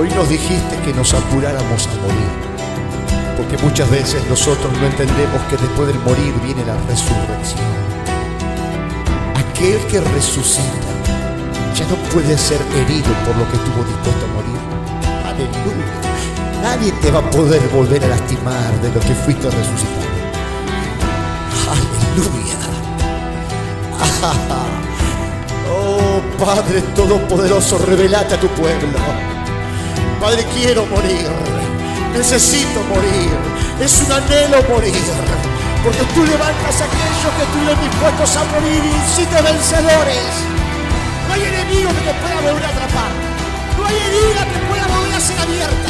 Hoy nos dijiste que nos apuráramos a morir, porque muchas veces nosotros no entendemos que después del morir viene la resurrección. Aquel que resucita ya no puede ser herido por lo que estuvo dispuesto a morir. Aleluya. Nadie te va a poder volver a lastimar de lo que fuiste resucitado. Aleluya. Oh Padre Todopoderoso, revelate a tu pueblo. Padre, quiero morir, necesito morir, es un anhelo morir, porque tú levantas a aquellos que estuvieron dispuestos a morir y hiciste vencedores. No hay enemigo que te pueda volver a atrapar, no hay herida que pueda volver a ser abierta.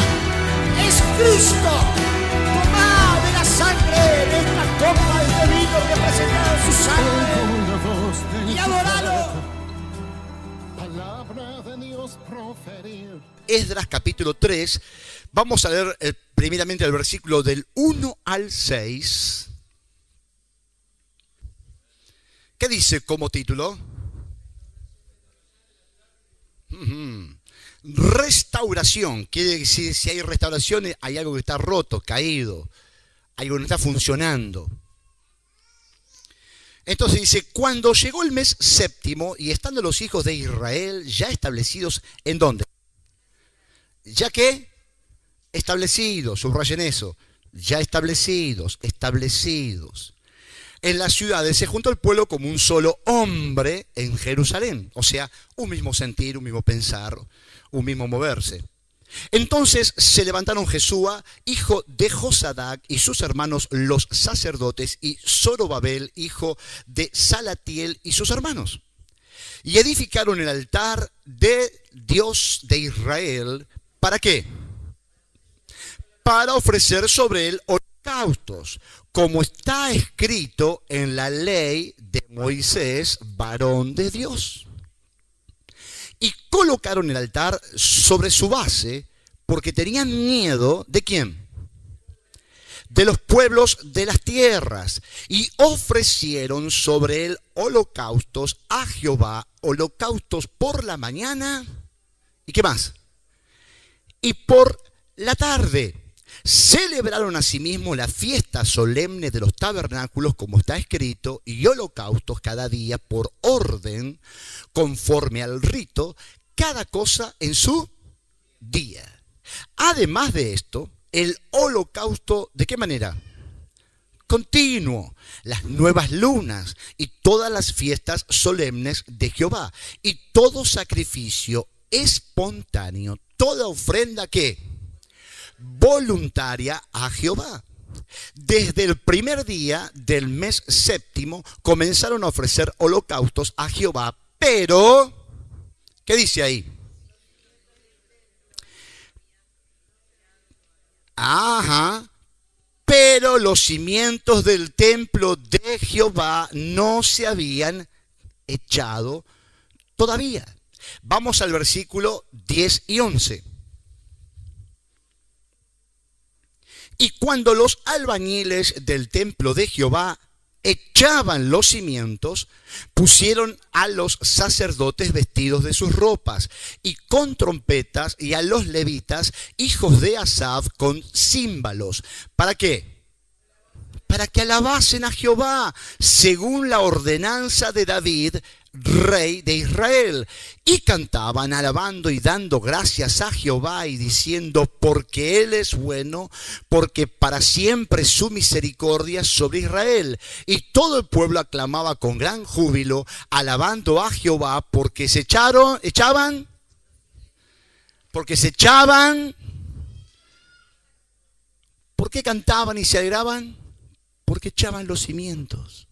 Es Cristo. Tomá de la sangre de esta copa de este vino representado en su sangre y adoralo. Esdras capítulo 3, vamos a leer primeramente el versículo del 1 al 6. ¿Qué dice como título? Restauración. Quiere decir, si hay restauración, hay algo que está roto, caído, algo que no está funcionando. Entonces dice, cuando llegó el mes séptimo y estando los hijos de Israel ya establecidos, ¿en dónde? Ya que establecidos, subrayen eso, ya establecidos. En las ciudades se juntó el pueblo como un solo hombre en Jerusalén. O sea, un mismo sentir, un mismo pensar, un mismo moverse. Entonces se levantaron Jesúa, hijo de Josadac, y sus hermanos los sacerdotes, y Zorobabel, hijo de Salatiel, y sus hermanos. Y edificaron el altar de Dios de Israel. ¿Para qué? Para ofrecer sobre él holocaustos, como está escrito en la ley de Moisés, varón de Dios. Y colocaron el altar sobre su base, porque tenían miedo, ¿de quién? De los pueblos de las tierras. Y ofrecieron sobre él holocaustos a Jehová, holocaustos por la mañana. ¿Y qué más? Y por la tarde. Celebraron asimismo la fiesta solemne de los tabernáculos, como está escrito, y holocaustos cada día por orden, conforme al rito, cada cosa en su día. Además de esto, el holocausto, ¿de qué manera? Continuo, las nuevas lunas y todas las fiestas solemnes de Jehová, y todo sacrificio espontáneo, toda ofrenda que voluntaria a Jehová. Desde el primer día del mes séptimo comenzaron a ofrecer holocaustos a Jehová, pero, ¿qué dice ahí? Pero los cimientos del templo de Jehová no se habían echado todavía. Vamos al versículo 10 y 11. Y cuando los albañiles del templo de Jehová echaban los cimientos, pusieron a los sacerdotes vestidos de sus ropas y con trompetas, y a los levitas, hijos de Asaf, con címbalos. ¿Para qué? Para que alabasen a Jehová, según la ordenanza de David, rey de Israel. Y cantaban alabando y dando gracias a Jehová y diciendo, porque Él es bueno, porque para siempre su misericordia sobre Israel. Y todo el pueblo aclamaba con gran júbilo, alabando a Jehová, porque se echaban. ¿Por qué cantaban y se alegraban? Porque echaban los cimientos.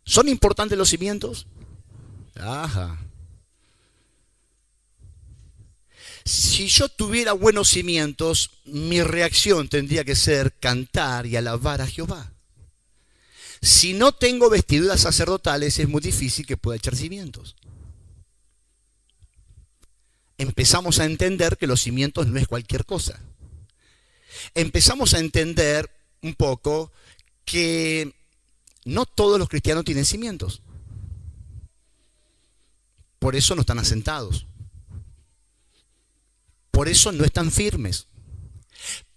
¿Son importantes los cimientos? Si yo tuviera buenos cimientos, mi reacción tendría que ser cantar y alabar a Jehová. Si no tengo vestiduras sacerdotales, es muy difícil que pueda echar cimientos. Empezamos a entender que los cimientos no es cualquier cosa. Empezamos a entender un poco que no todos los cristianos tienen cimientos. Por eso no están asentados. Por eso no están firmes.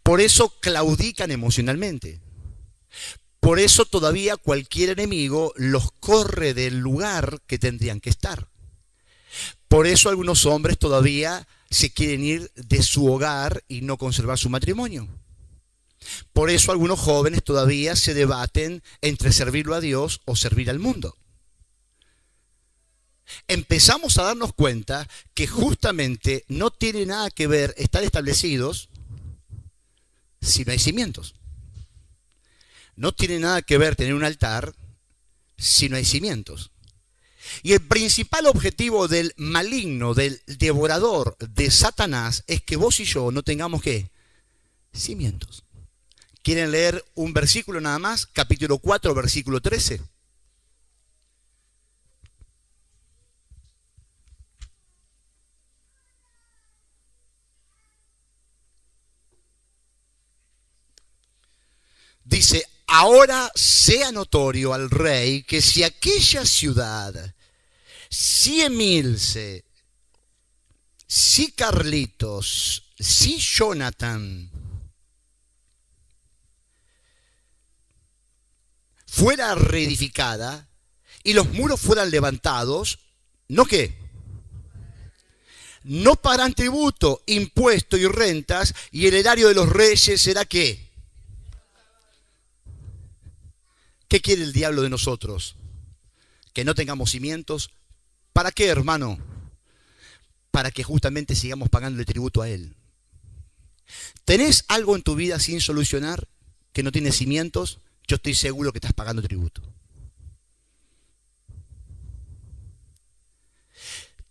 Por eso claudican emocionalmente. Por eso todavía cualquier enemigo los corre del lugar que tendrían que estar. Por eso algunos hombres todavía se quieren ir de su hogar y no conservar su matrimonio. Por eso algunos jóvenes todavía se debaten entre servirlo a Dios o servir al mundo. Empezamos a darnos cuenta que justamente no tiene nada que ver estar establecidos si no hay cimientos. No tiene nada que ver tener un altar si no hay cimientos. Y el principal objetivo del maligno, del devorador, de Satanás, es que vos y yo no tengamos ¿qué? Cimientos. ¿Quieren leer un versículo nada más? Capítulo 4, versículo 13. Dice, ahora sea notorio al rey que si aquella ciudad, si Emilce, si Carlitos, si Jonathan, fuera reedificada y los muros fueran levantados, ¿no qué? No pagarán tributo, impuesto y rentas, y el erario de los reyes será ¿qué? ¿Qué quiere el diablo de nosotros? Que no tengamos cimientos. ¿Para qué, hermano? Para que justamente sigamos pagándole tributo a él. ¿Tenés algo en tu vida sin solucionar que no tiene cimientos? Yo estoy seguro que estás pagando tributo.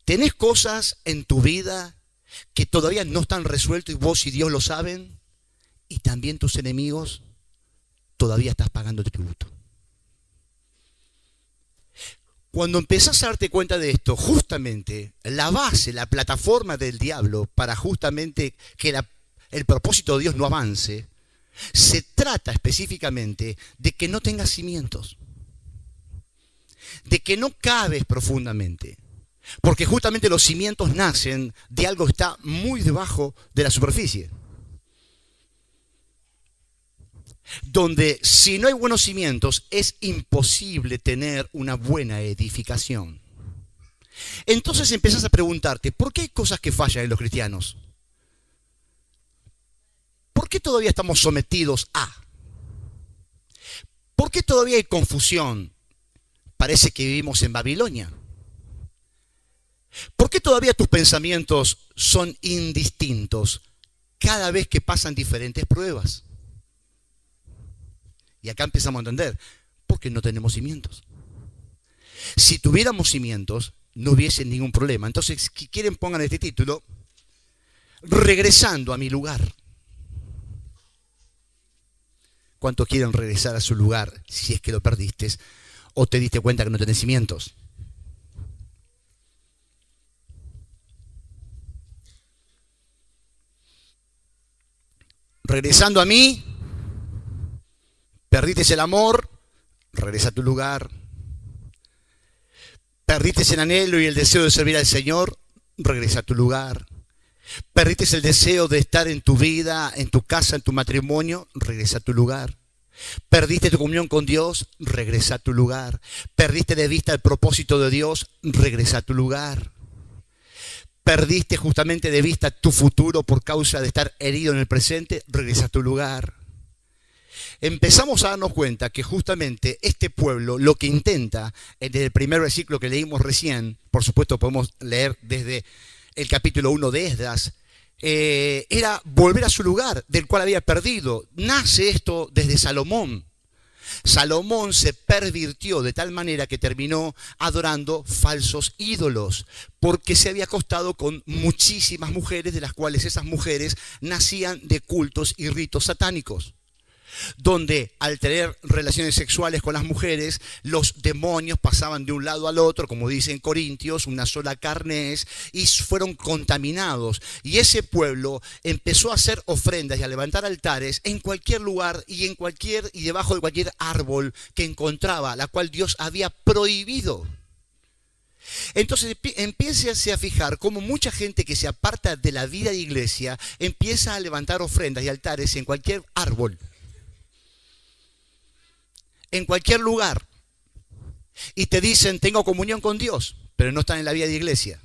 ¿Tenés cosas en tu vida que todavía no están resueltas y vos y Dios lo saben? Y también tus enemigos, todavía estás pagando tributo. Cuando empezás a darte cuenta de esto, justamente la base, la plataforma del diablo para justamente que el propósito de Dios no avance, se trata específicamente de que no tengas cimientos, de que no cabes profundamente, porque justamente los cimientos nacen de algo que está muy debajo de la superficie. Donde si no hay buenos cimientos es imposible tener una buena edificación. Entonces empiezas a preguntarte, ¿por qué hay cosas que fallan en los cristianos? ¿Por qué todavía estamos sometidos a? ¿Por qué todavía hay confusión? Parece que vivimos en Babilonia. ¿Por qué todavía tus pensamientos son indistintos cada vez que pasan diferentes pruebas? Y acá empezamos a entender, porque no tenemos cimientos. Si tuviéramos cimientos, no hubiese ningún problema. Entonces, si quieren, pongan este título, regresando a mi lugar. ¿Cuántos quieren regresar a su lugar si es que lo perdiste o te diste cuenta que no tenés cimientos? Regresando a mí. Perdiste el amor, regresa a tu lugar. Perdiste el anhelo y el deseo de servir al Señor, regresa a tu lugar. Perdiste el deseo de estar en tu vida, en tu casa, en tu matrimonio, regresa a tu lugar. Perdiste tu comunión con Dios, regresa a tu lugar. Perdiste de vista el propósito de Dios, regresa a tu lugar. Perdiste justamente de vista tu futuro por causa de estar herido en el presente, regresa a tu lugar. Empezamos a darnos cuenta que justamente este pueblo lo que intenta, desde el primer versículo que leímos recién, por supuesto podemos leer desde el capítulo 1 de Esdras, era volver a su lugar del cual había perdido. Nace esto desde Salomón. Salomón se pervirtió de tal manera que terminó adorando falsos ídolos, porque se había acostado con muchísimas mujeres, de las cuales esas mujeres nacían de cultos y ritos satánicos, donde al tener relaciones sexuales con las mujeres, los demonios pasaban de un lado al otro, como dice en Corintios, una sola carne es, y fueron contaminados. Y ese pueblo empezó a hacer ofrendas y a levantar altares en cualquier lugar y debajo de cualquier árbol que encontraba, la cual Dios había prohibido. Entonces empiécese a fijar cómo mucha gente que se aparta de la vida de iglesia empieza a levantar ofrendas y altares en cualquier árbol, en cualquier lugar. Y te dicen, tengo comunión con Dios, pero no están en la vida de iglesia.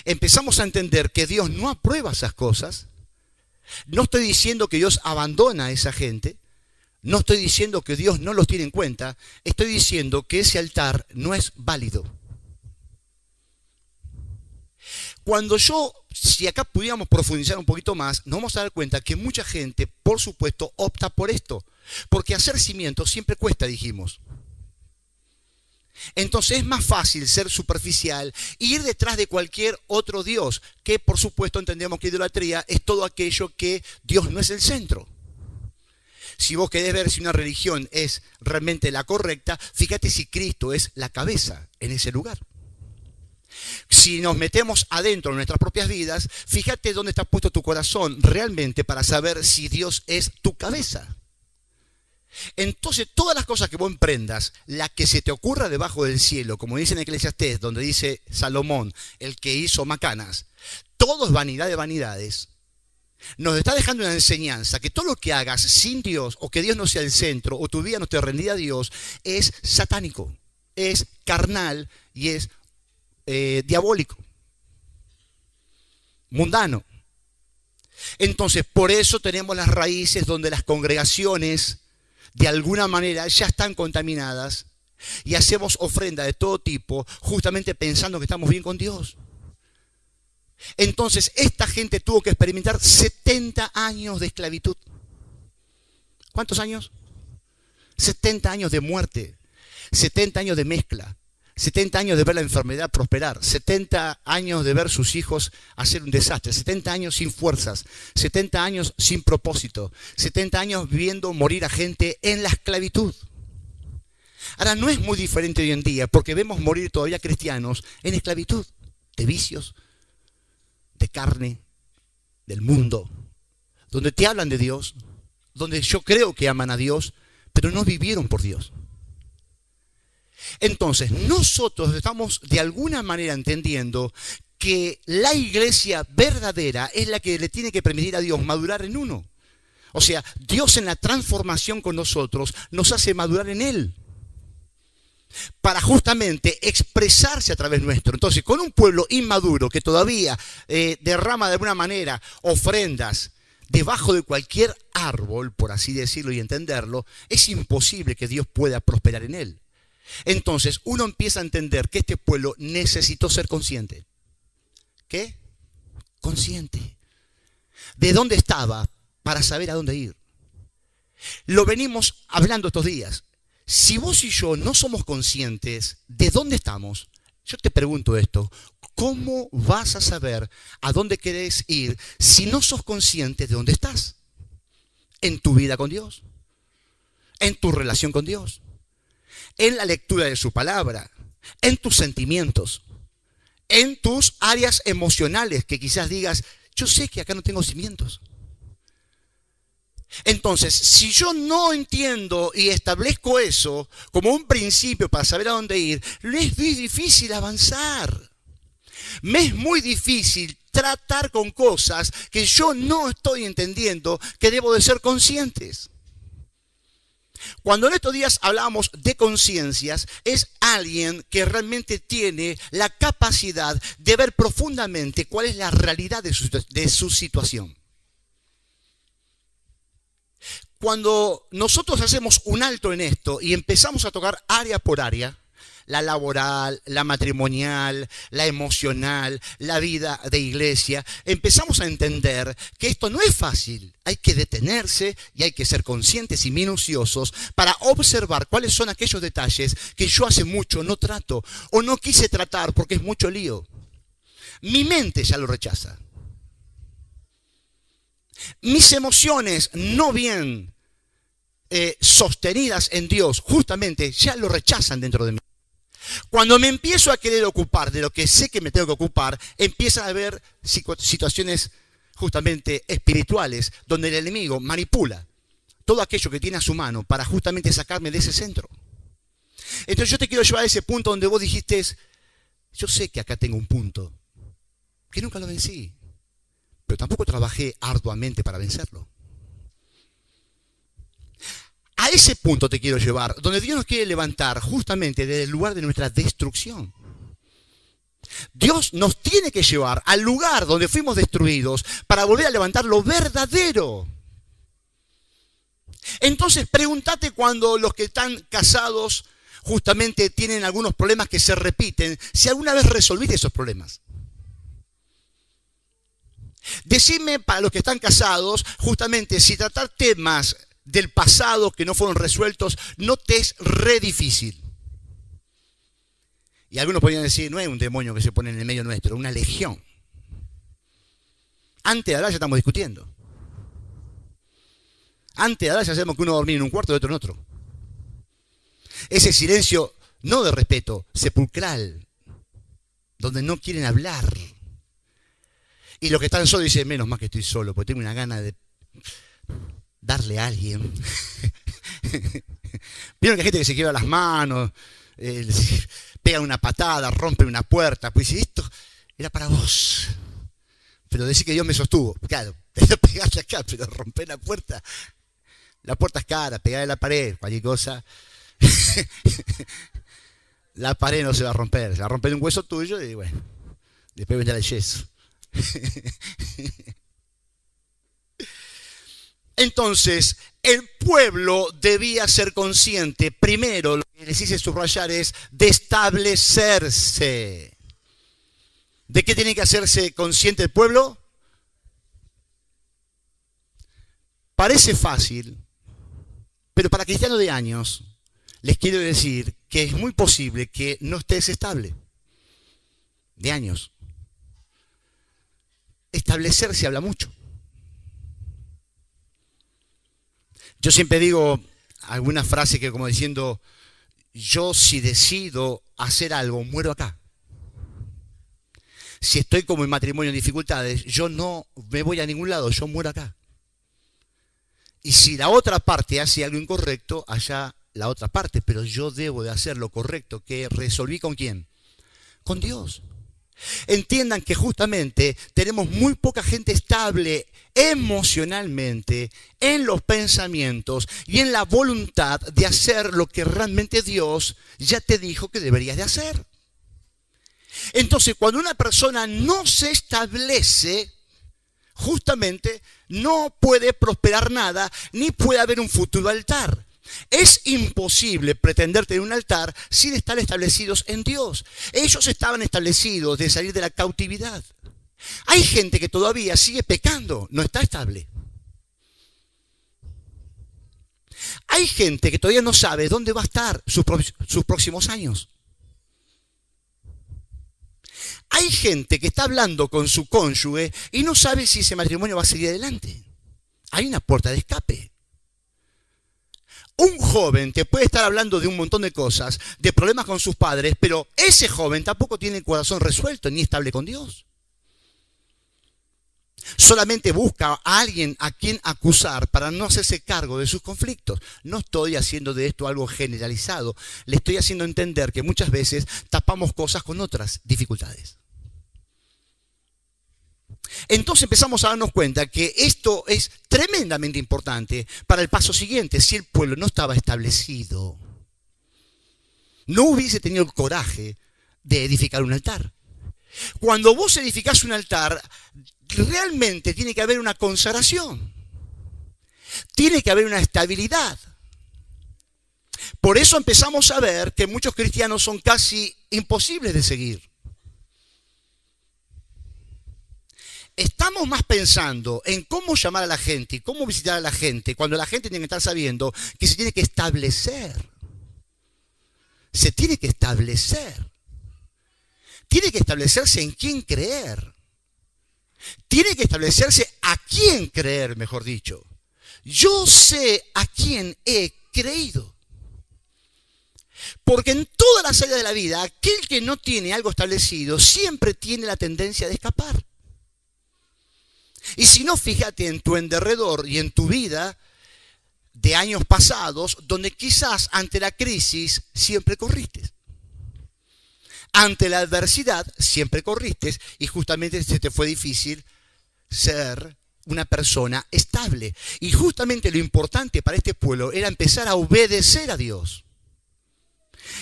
Empezamos a entender que Dios no aprueba esas cosas. No estoy diciendo que Dios abandona a esa gente. No estoy diciendo que Dios no los tiene en cuenta. Estoy diciendo que ese altar no es válido. Si acá pudiéramos profundizar un poquito más, nos vamos a dar cuenta que mucha gente, por supuesto, opta por esto. Porque hacer cimientos siempre cuesta, dijimos. Entonces es más fácil ser superficial e ir detrás de cualquier otro Dios, que por supuesto entendemos que idolatría es todo aquello que Dios no es el centro. Si vos querés ver si una religión es realmente la correcta, fíjate si Cristo es la cabeza en ese lugar. Si nos metemos adentro de nuestras propias vidas, fíjate dónde está puesto tu corazón realmente para saber si Dios es tu cabeza. Entonces todas las cosas que vos emprendas, la que se te ocurra debajo del cielo, como dice en Eclesiastés, donde dice Salomón, el que hizo macanas, todo es vanidad de vanidades. Nos está dejando una enseñanza que todo lo que hagas sin Dios, o que Dios no sea el centro, o tu vida no esté rendida a Dios, es satánico, es carnal y es diabólico, mundano. Entonces por eso tenemos las raíces donde las congregaciones de alguna manera ya están contaminadas y hacemos ofrenda de todo tipo justamente pensando que estamos bien con Dios. Entonces esta gente tuvo que experimentar 70 años de esclavitud. ¿Cuántos años? 70 años de muerte, 70 años de mezcla, 70 años de ver la enfermedad prosperar, 70 años de ver sus hijos hacer un desastre, 70 años sin fuerzas, 70 años sin propósito, 70 años viendo morir a gente en la esclavitud. Ahora no es muy diferente hoy en día porque vemos morir todavía cristianos en esclavitud, de vicios, de carne, del mundo, donde te hablan de Dios, donde yo creo que aman a Dios, pero no vivieron por Dios. Entonces, nosotros estamos de alguna manera entendiendo que la iglesia verdadera es la que le tiene que permitir a Dios madurar en uno. O sea, Dios en la transformación con nosotros nos hace madurar en Él, para justamente expresarse a través nuestro. Entonces, con un pueblo inmaduro que todavía derrama de alguna manera ofrendas debajo de cualquier árbol, por así decirlo y entenderlo, es imposible que Dios pueda prosperar en él. Entonces uno empieza a entender que este pueblo necesitó ser consciente. ¿Qué? Consciente. ¿De dónde estaba para saber a dónde ir? Lo venimos hablando estos días. Si vos y yo no somos conscientes de dónde estamos, yo te pregunto esto, ¿cómo vas a saber a dónde querés ir si no sos consciente de dónde estás? En tu vida con Dios, en tu relación con Dios, en la lectura de su palabra, en tus sentimientos, en tus áreas emocionales que quizás digas, yo sé que acá no tengo cimientos. Entonces, si yo no entiendo y establezco eso como un principio para saber a dónde ir, me es muy difícil avanzar. Me es muy difícil tratar con cosas que yo no estoy entendiendo que debo de ser conscientes. Cuando en estos días hablamos de conciencias, es alguien que realmente tiene la capacidad de ver profundamente cuál es la realidad de su situación. Cuando nosotros hacemos un alto en esto y empezamos a tocar área por área, la laboral, la matrimonial, la emocional, la vida de iglesia, empezamos a entender que esto no es fácil. Hay que detenerse y hay que ser conscientes y minuciosos para observar cuáles son aquellos detalles que yo hace mucho no trato o no quise tratar porque es mucho lío. Mi mente ya lo rechaza. Mis emociones no bien sostenidas en Dios, justamente ya lo rechazan dentro de mí. Cuando me empiezo a querer ocupar de lo que sé que me tengo que ocupar, empiezan a haber situaciones justamente espirituales donde el enemigo manipula todo aquello que tiene a su mano para justamente sacarme de ese centro. Entonces yo te quiero llevar a ese punto donde vos dijiste, yo sé que acá tengo un punto, que nunca lo vencí, pero tampoco trabajé arduamente para vencerlo. A ese punto te quiero llevar, donde Dios nos quiere levantar justamente desde el lugar de nuestra destrucción. Dios nos tiene que llevar al lugar donde fuimos destruidos para volver a levantar lo verdadero. Entonces pregúntate cuando los que están casados justamente tienen algunos problemas que se repiten, si alguna vez resolviste esos problemas. Decime para los que están casados, justamente si tratar temas del pasado que no fueron resueltos no te es re difícil. Y algunos podrían decir, no es un demonio que se pone en el medio nuestro, es una legión. Antes de hablar ya estamos discutiendo. Antes de hablar ya sabemos que uno va a dormir en un cuarto y otro en otro. Ese silencio, no de respeto, sepulcral, donde no quieren hablar. Y los que están solos dicen, menos mal que estoy solo, porque tengo una gana de darle a alguien. Vieron que hay gente que se quiebra las manos, pega una patada, rompe una puerta, pues dice, esto era para vos. Pero decir que Dios me sostuvo. Claro, pegarle acá, pero romper la puerta es cara, pegarle a la pared, cualquier cosa. La pared no se va a romper, se va a romper un hueso tuyo y bueno, después vendrá el yeso. Entonces, el pueblo debía ser consciente, primero, lo que les hice subrayar es de establecerse. ¿De qué tiene que hacerse consciente el pueblo? Parece fácil, pero para cristianos de años, les quiero decir que es muy posible que no estés estable. De años. Establecerse habla mucho. Yo siempre digo alguna frase que como diciendo, yo si decido hacer algo, muero acá. Si estoy como en matrimonio en dificultades, yo no me voy a ningún lado, yo muero acá. Y si la otra parte hace algo incorrecto, allá la otra parte, pero yo debo de hacer lo correcto, que resolví ¿con quién? Con Dios. Entiendan que justamente tenemos muy poca gente estable emocionalmente, en los pensamientos y en la voluntad de hacer lo que realmente Dios ya te dijo que deberías de hacer. Entonces, cuando una persona no se establece, justamente no puede prosperar nada, ni puede haber un futuro altar. Es imposible pretender tener un altar sin estar establecidos en Dios. Ellos estaban establecidos de salir de la cautividad. Hay gente que todavía sigue pecando, no está estable. Hay gente que todavía no sabe dónde va a estar sus próximos años. Hay gente que está hablando con su cónyuge y no sabe si ese matrimonio va a seguir adelante. Hay una puerta de escape. Un joven te puede estar hablando de un montón de cosas, de problemas con sus padres, pero ese joven tampoco tiene el corazón resuelto ni estable con Dios. Solamente busca a alguien a quien acusar para no hacerse cargo de sus conflictos. No estoy haciendo de esto algo generalizado. Le estoy haciendo entender que muchas veces tapamos cosas con otras dificultades. Entonces empezamos a darnos cuenta que esto es tremendamente importante para el paso siguiente. Si el pueblo no estaba establecido, no hubiese tenido el coraje de edificar un altar. Cuando vos edificás un altar, realmente tiene que haber una consagración. Tiene que haber una estabilidad. Por eso empezamos a ver que muchos cristianos son casi imposibles de seguir. Estamos más pensando en cómo llamar a la gente y cómo visitar a la gente, cuando la gente tiene que estar sabiendo que se tiene que establecer. Se tiene que establecer. Tiene que establecerse en quién creer. Tiene que establecerse a quién creer, mejor dicho. Yo sé a quién he creído. Porque en todas las áreas de la vida, aquel que no tiene algo establecido siempre tiene la tendencia de escapar. Y si no, fíjate en tu derredor y en tu vida, de años pasados donde quizás ante la crisis siempre corriste. Ante la adversidad siempre corriste y justamente se te fue difícil ser una persona estable. Y justamente lo importante para este pueblo era empezar a obedecer a Dios.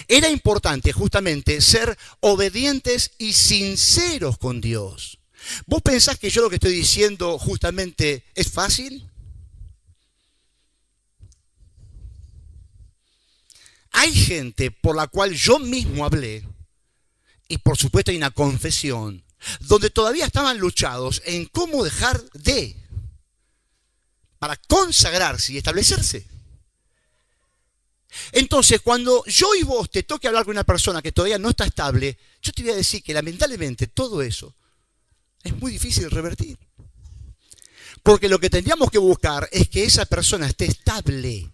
Era importante justamente ser obedientes y sinceros con Dios. ¿Vos pensás que yo lo que estoy diciendo justamente es fácil? Hay gente por la cual yo mismo hablé, y por supuesto hay una confesión, donde todavía estaban luchados en cómo dejar para consagrarse y establecerse. Entonces, cuando yo y vos te toque hablar con una persona que todavía no está estable, yo te voy a decir que lamentablemente todo eso es muy difícil de revertir. Porque lo que tendríamos que buscar es que esa persona esté estable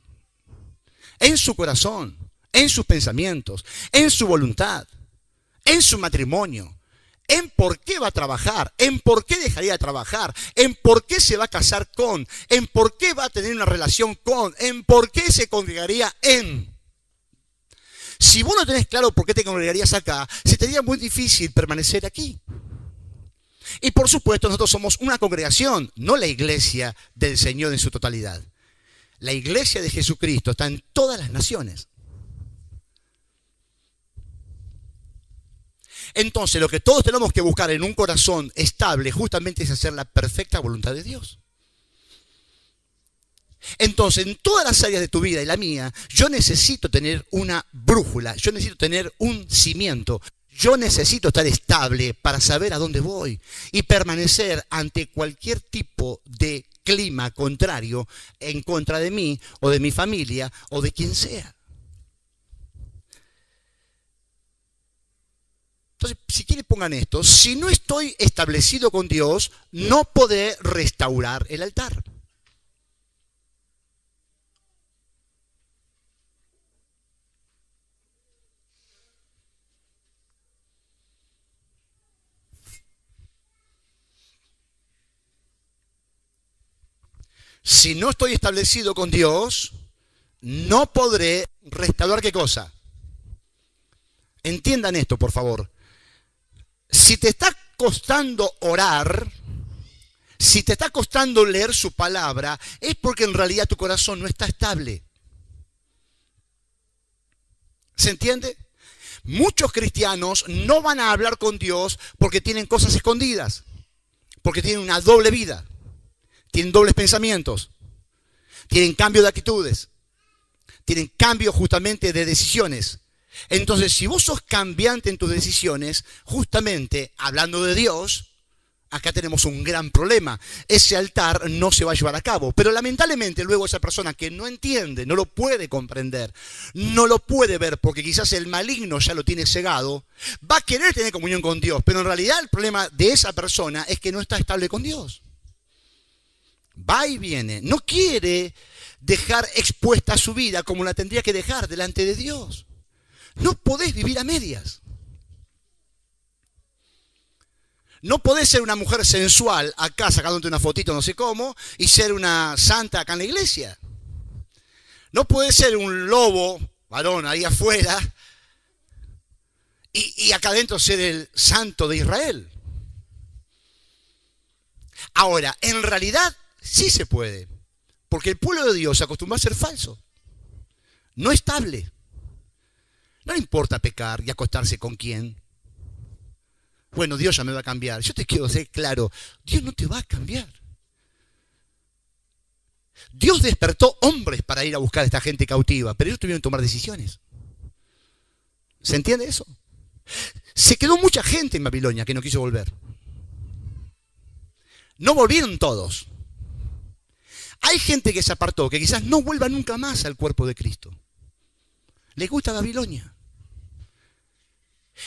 en su corazón, en sus pensamientos, en su voluntad, en su matrimonio, en por qué va a trabajar, en por qué dejaría de trabajar, en por qué se va a casar con, en por qué va a tener una relación con, en por qué se congregaría en. Si vos no tenés claro por qué te congregarías acá, se te haría muy difícil permanecer aquí. Y por supuesto nosotros somos una congregación, no la iglesia del Señor en su totalidad. La iglesia de Jesucristo está en todas las naciones. Entonces, lo que todos tenemos que buscar en un corazón estable justamente es hacer la perfecta voluntad de Dios. Entonces, en todas las áreas de tu vida y la mía, yo necesito tener una brújula, yo necesito tener un cimiento, yo necesito estar estable para saber a dónde voy y permanecer ante cualquier tipo de clima contrario en contra de mí o de mi familia o de quien sea. Entonces, si quieren pongan esto, si no estoy establecido con Dios, no podré restaurar el altar. Si no estoy establecido con Dios, no podré restaurar ¿qué cosa? Entiendan esto, por favor. Si te está costando orar, si te está costando leer su palabra, es porque en realidad tu corazón no está estable. ¿Se entiende? Muchos cristianos no van a hablar con Dios porque tienen cosas escondidas, porque tienen una doble vida, tienen dobles pensamientos, tienen cambio de actitudes, tienen cambio justamente de decisiones. Entonces, si vos sos cambiante en tus decisiones, justamente hablando de Dios, acá tenemos un gran problema. Ese altar no se va a llevar a cabo. Pero lamentablemente luego esa persona que no entiende, no lo puede comprender, no lo puede ver porque quizás el maligno ya lo tiene cegado, va a querer tener comunión con Dios. Pero en realidad el problema de esa persona es que no está estable con Dios. Va y viene. No quiere dejar expuesta su vida como la tendría que dejar delante de Dios. No podés vivir a medias. No podés ser una mujer sensual acá sacándote una fotito no sé cómo y ser una santa acá en la iglesia. No podés ser un lobo, varón, ahí afuera y acá adentro ser el santo de Israel. Ahora, en realidad sí se puede, porque el pueblo de Dios se acostumbró a ser falso, no estable. No le importa pecar y acostarse con quién. Bueno, Dios ya me va a cambiar. Yo te quiero ser claro, Dios no te va a cambiar. Dios despertó hombres para ir a buscar a esta gente cautiva, pero ellos tuvieron que tomar decisiones. ¿Se entiende eso? Se quedó mucha gente en Babilonia que no quiso volver. No volvieron todos. Hay gente que se apartó, que quizás no vuelva nunca más al cuerpo de Cristo. Les gusta Babilonia.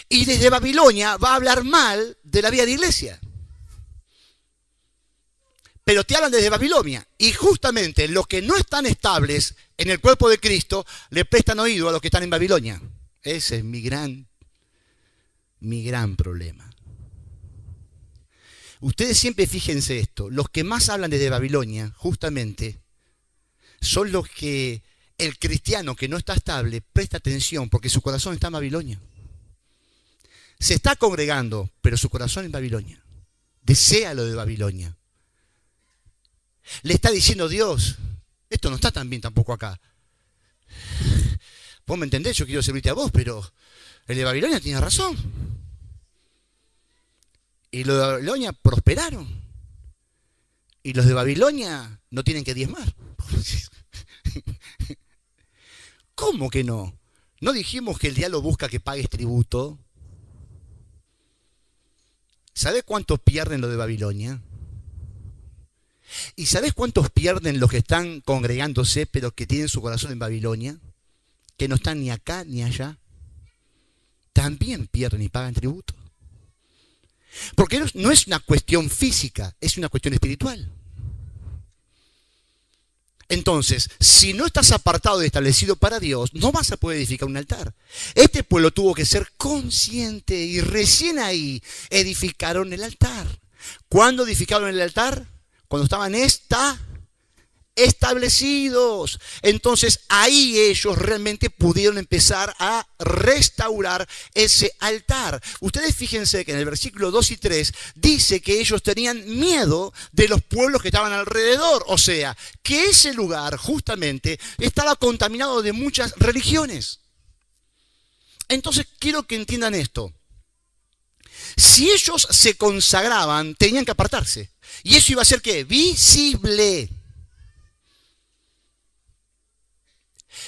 Y desde Babilonia va a hablar mal de la vida de iglesia. Pero te hablan desde Babilonia. Y justamente los que no están estables en el cuerpo de Cristo le prestan oído a los que están en Babilonia. Ese es mi gran problema. Ustedes siempre fíjense esto. Los que más hablan desde Babilonia, justamente, son los que el cristiano que no está estable presta atención porque su corazón está en Babilonia. Se está congregando, pero su corazón en Babilonia. Desea lo de Babilonia. Le está diciendo Dios, esto no está tan bien tampoco acá. Vos me entendés, yo quiero servirte a vos, pero el de Babilonia tiene razón. Y los de Babilonia prosperaron. Y los de Babilonia no tienen que diezmar. ¿Cómo que no? ¿No dijimos que el diablo busca que pagues tributo? ¿Sabés cuántos pierden los de Babilonia? ¿Y sabés cuántos pierden los que están congregándose pero que tienen su corazón en Babilonia? Que no están ni acá ni allá. También pierden y pagan tributo. Porque no es una cuestión física, es una cuestión espiritual. Entonces, si no estás apartado y establecido para Dios, no vas a poder edificar un altar. Este pueblo tuvo que ser consciente y recién ahí edificaron el altar. ¿Cuándo edificaron el altar? Cuando estaban establecidos. Entonces ahí ellos realmente pudieron empezar a restaurar ese altar. Ustedes fíjense que en el versículo 2 y 3 dice que ellos tenían miedo de los pueblos que estaban alrededor. O sea, que ese lugar justamente estaba contaminado de muchas religiones. Entonces quiero que entiendan esto. Si ellos se consagraban, tenían que apartarse. Y eso iba a ser ¿qué? Visible.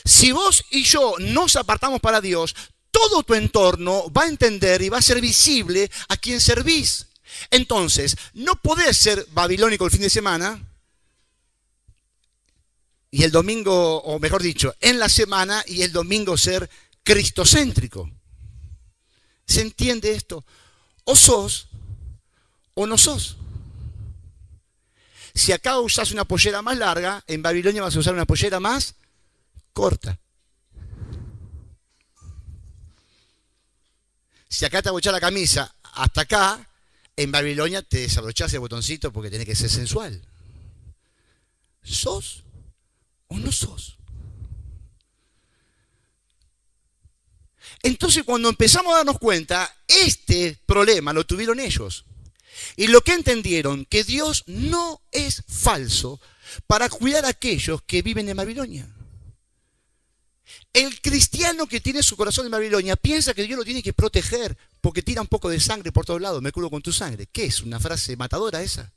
Si vos y yo nos apartamos para Dios, todo tu entorno va a entender y va a ser visible a quien servís. Entonces, no podés ser babilónico el fin de semana y el domingo, o mejor dicho, en la semana y el domingo ser cristocéntrico. ¿Se entiende esto? O sos o no sos. Si acá usás una pollera más larga, en Babilonia vas a usar una pollera más corta. Si acá te abrochás la camisa hasta acá, en Babilonia te desabrochás el botoncito porque tenés que ser sensual. ¿Sos o no sos? Entonces cuando empezamos a darnos cuenta, este problema lo tuvieron ellos. Y lo que entendieron, que Dios no es falso para cuidar a aquellos que viven en Babilonia. El cristiano que tiene su corazón en Babilonia piensa que Dios lo tiene que proteger porque tira un poco de sangre por todos lados. Me curo con tu sangre. ¿Qué es? ¿Una frase matadora esa?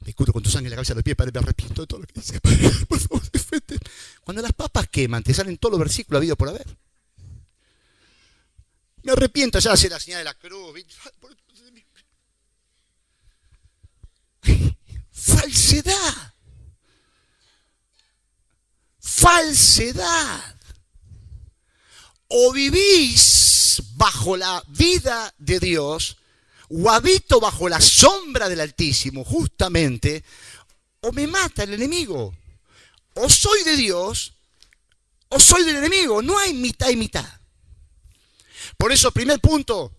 Me curo con tu sangre en la cabeza de los pies, Padre, me arrepiento de todo lo que dice. Padre, por favor, defende. Cuando las papas queman, te salen todos los versículos habidos por haber. Me arrepiento, ya hace la señal de la cruz. Falsedad. Falsedad. O vivís bajo la vida de Dios, o habito bajo la sombra del Altísimo, justamente, o me mata el enemigo. O soy de Dios, o soy del enemigo. No hay mitad y mitad. Por eso, primer punto,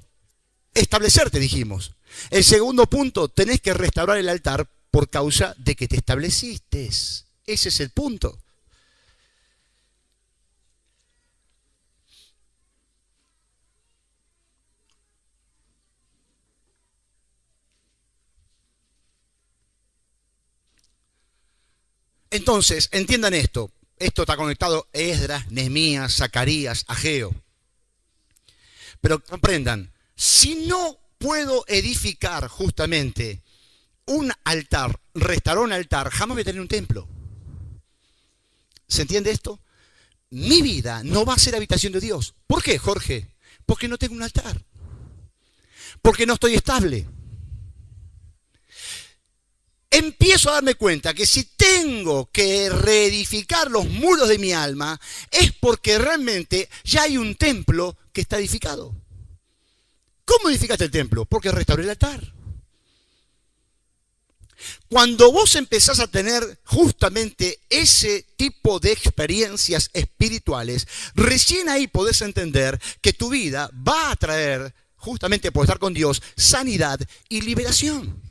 establecerte, dijimos. El segundo punto, tenés que restaurar el altar por causa de que te estableciste. Ese es el punto. Entonces, entiendan esto. Esto está conectado a Esdras, Nehemías, Zacarías, Ageo. Pero comprendan, si no puedo edificar justamente un altar, restaurar un altar, jamás voy a tener un templo. ¿Se entiende esto? Mi vida no va a ser habitación de Dios. ¿Por qué, Jorge? Porque no tengo un altar. Porque no estoy estable. Empiezo a darme cuenta que si tengo que reedificar los muros de mi alma, es porque realmente ya hay un templo que está edificado. ¿Cómo edificaste el templo? Porque restauré el altar. Cuando vos empezás a tener justamente ese tipo de experiencias espirituales, recién ahí podés entender que tu vida va a traer, justamente por estar con Dios, sanidad y liberación.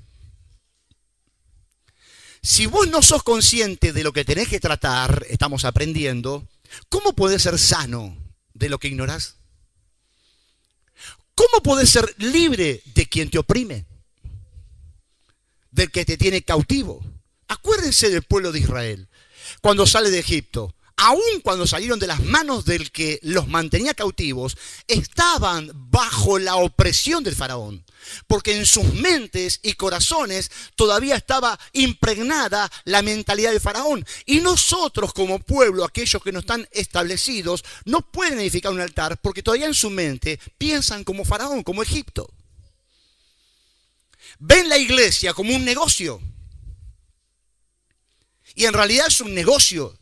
Si vos no sos consciente de lo que tenés que tratar, estamos aprendiendo, ¿cómo podés ser sano de lo que ignorás? ¿Cómo podés ser libre de quien te oprime? Del que te tiene cautivo. Acuérdense del pueblo de Israel, cuando sale de Egipto. Aun cuando salieron de las manos del que los mantenía cautivos, estaban bajo la opresión del faraón, porque en sus mentes y corazones todavía estaba impregnada la mentalidad del faraón. Y nosotros como pueblo, aquellos que no están establecidos, no pueden edificar un altar porque todavía en su mente piensan como faraón, como Egipto. Ven la iglesia como un negocio. Y en realidad es un negocio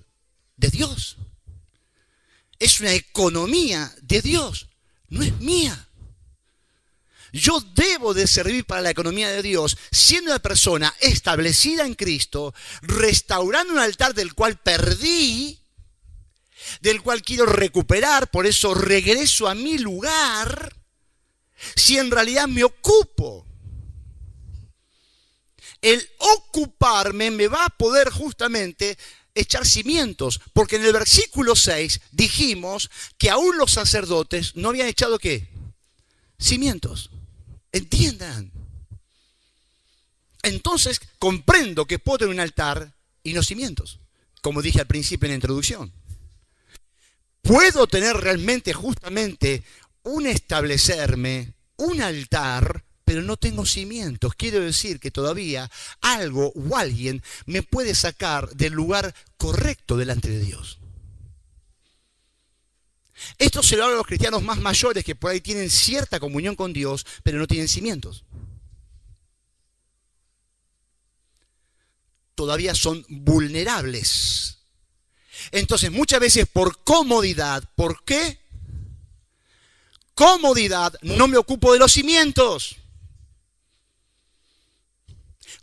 de Dios. Es una economía de Dios, no es mía. Yo debo de servir para la economía de Dios, siendo una persona establecida en Cristo, restaurando un altar del cual perdí, del cual quiero recuperar, por eso regreso a mi lugar, si en realidad me ocupo. El ocuparme me va a poder justamente echar cimientos, porque en el versículo 6 dijimos que aún los sacerdotes no habían echado ¿qué? Cimientos. Entiendan. Entonces comprendo que puedo tener un altar y no cimientos, como dije al principio en la introducción. Puedo tener realmente justamente un establecerme, un altar, pero no tengo cimientos. Quiero decir que todavía algo o alguien me puede sacar del lugar correcto delante de Dios. Esto se lo habla a los cristianos más mayores que por ahí tienen cierta comunión con Dios, pero no tienen cimientos. Todavía son vulnerables. Entonces, muchas veces por comodidad, ¿por qué? Comodidad, no me ocupo de los cimientos.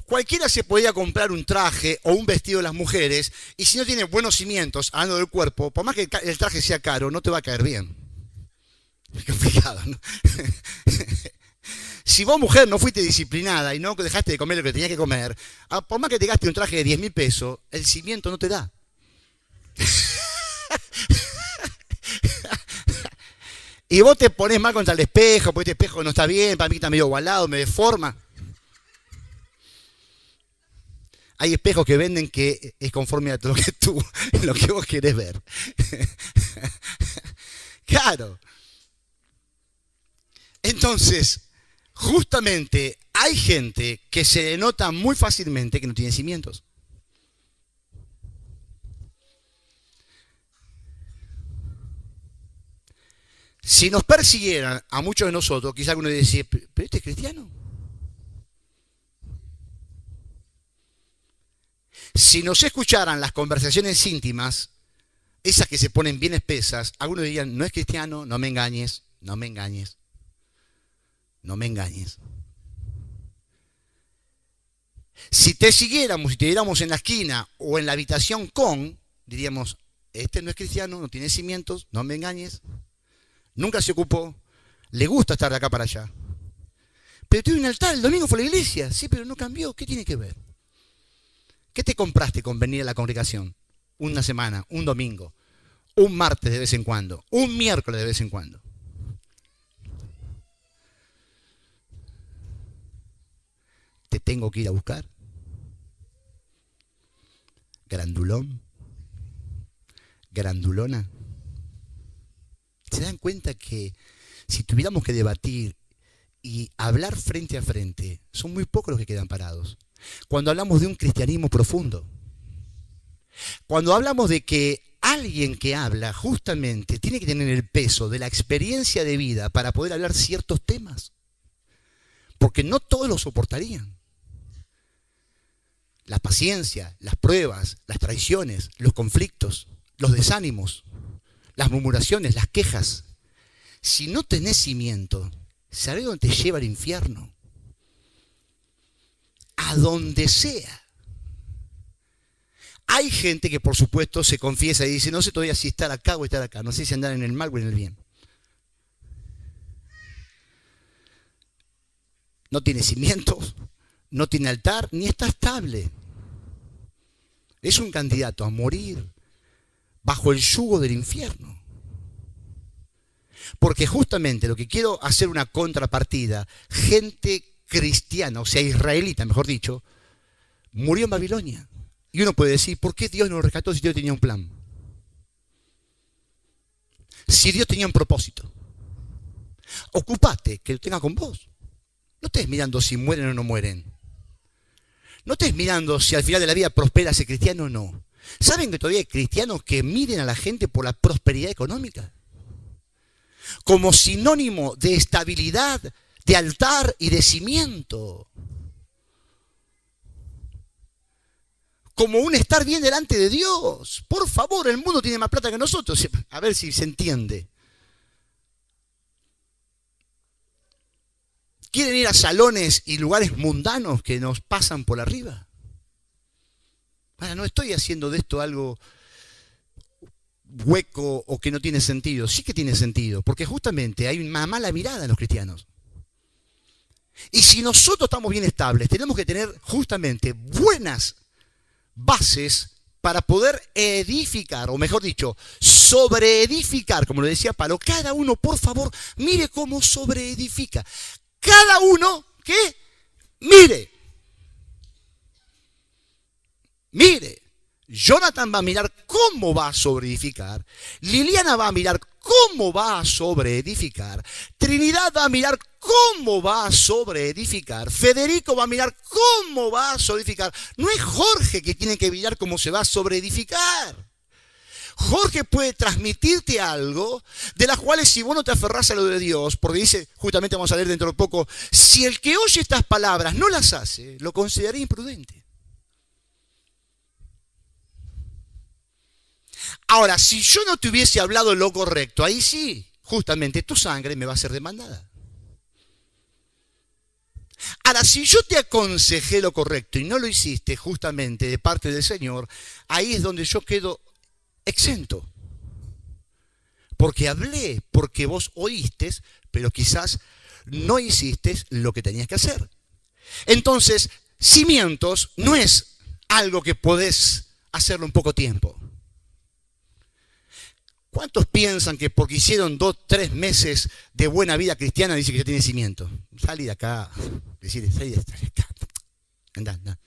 Cualquiera se podía comprar un traje o un vestido de las mujeres y si no tiene buenos cimientos, hablando del cuerpo, por más que el traje sea caro, no te va a caer bien. Es complicado, ¿no? Si vos, mujer, no fuiste disciplinada y no dejaste de comer lo que tenías que comer, por más que te gastes un traje de 10.000 pesos, el cimiento no te da. Y vos te pones mal contra el espejo, porque este espejo no está bien, para mí está medio ovalado, me deforma. Hay espejos que venden que es conforme a lo que vos querés ver. Claro. Entonces, justamente hay gente que se le nota muy fácilmente que no tiene cimientos. Si nos persiguieran a muchos de nosotros, quizá alguno decía, ¿pero este es cristiano? Si nos escucharan las conversaciones íntimas, esas que se ponen bien espesas, algunos dirían, no es cristiano, no me engañes, no me engañes, no me engañes. Si te siguiéramos, si te viéramos en la esquina o en la habitación diríamos, este no es cristiano, no tiene cimientos, no me engañes, nunca se ocupó, le gusta estar de acá para allá. Pero tuve un altar, el domingo fue a la iglesia, sí, pero no cambió, ¿qué tiene que ver? ¿Qué te compraste con venir a la congregación? Una semana, un domingo, un martes de vez en cuando, un miércoles de vez en cuando. ¿Te tengo que ir a buscar? Grandulón, grandulona. ¿Se dan cuenta que si tuviéramos que debatir y hablar frente a frente, son muy pocos los que quedan parados? Cuando hablamos de un cristianismo profundo, cuando hablamos de que alguien que habla justamente tiene que tener el peso de la experiencia de vida para poder hablar ciertos temas, porque no todos lo soportarían. La paciencia, las pruebas, las traiciones, los conflictos, los desánimos, las murmuraciones, las quejas. Si no tenés cimiento, ¿sabés dónde te lleva al infierno? A donde sea. Hay gente que por supuesto se confiesa y dice, no sé todavía si estar acá o estar acá, no sé si andar en el mal o en el bien. No tiene cimientos, no tiene altar, ni está estable. Es un candidato a morir bajo el yugo del infierno. Porque justamente lo que quiero hacer una contrapartida, gente cristiana, o sea, israelita, mejor dicho, murió en Babilonia. Y uno puede decir, ¿por qué Dios no lo rescató si Dios tenía un plan? Si Dios tenía un propósito. Ocúpate, que lo tenga con vos. No estés mirando si mueren o no mueren. No estés mirando si al final de la vida prospera ese cristiano o no. ¿Saben que todavía hay cristianos que miden a la gente por la prosperidad económica? Como sinónimo de estabilidad, de altar y de cimiento. Como un estar bien delante de Dios. Por favor, el mundo tiene más plata que nosotros. A ver si se entiende. ¿Quieren ir a salones y lugares mundanos que nos pasan por arriba? Ahora, no estoy haciendo de esto algo hueco o que no tiene sentido. Sí que tiene sentido, porque justamente hay una mala mirada en los cristianos. Y si nosotros estamos bien estables, tenemos que tener justamente buenas bases para poder edificar, o mejor dicho, sobreedificar, como lo decía Pablo. Cada uno, por favor, mire cómo sobreedifica. Cada uno, ¿qué? Mire. Mire. Jonathan va a mirar cómo va a sobreedificar. Liliana va a mirar cómo va a sobreedificar. Trinidad va a mirar cómo va a sobreedificar. Federico va a mirar cómo va a sobreedificar. No es Jorge que tiene que mirar cómo se va a sobreedificar. Jorge puede transmitirte algo de las cuales si vos no te aferrás a lo de Dios, porque dice, justamente vamos a leer dentro de poco, si el que oye estas palabras no las hace, lo consideraría imprudente. Ahora, si yo no te hubiese hablado lo correcto, ahí sí, justamente tu sangre me va a ser demandada. Ahora, si yo te aconsejé lo correcto y no lo hiciste justamente de parte del Señor, ahí es donde yo quedo exento. Porque hablé, porque vos oíste, pero quizás no hiciste lo que tenías que hacer. Entonces, cimientos no es algo que podés hacerlo en poco tiempo. ¿Cuántos piensan que porque hicieron 2, 3 meses de buena vida cristiana dice que ya tiene cimiento? Salí de acá, decirle, salí de acá. Andá.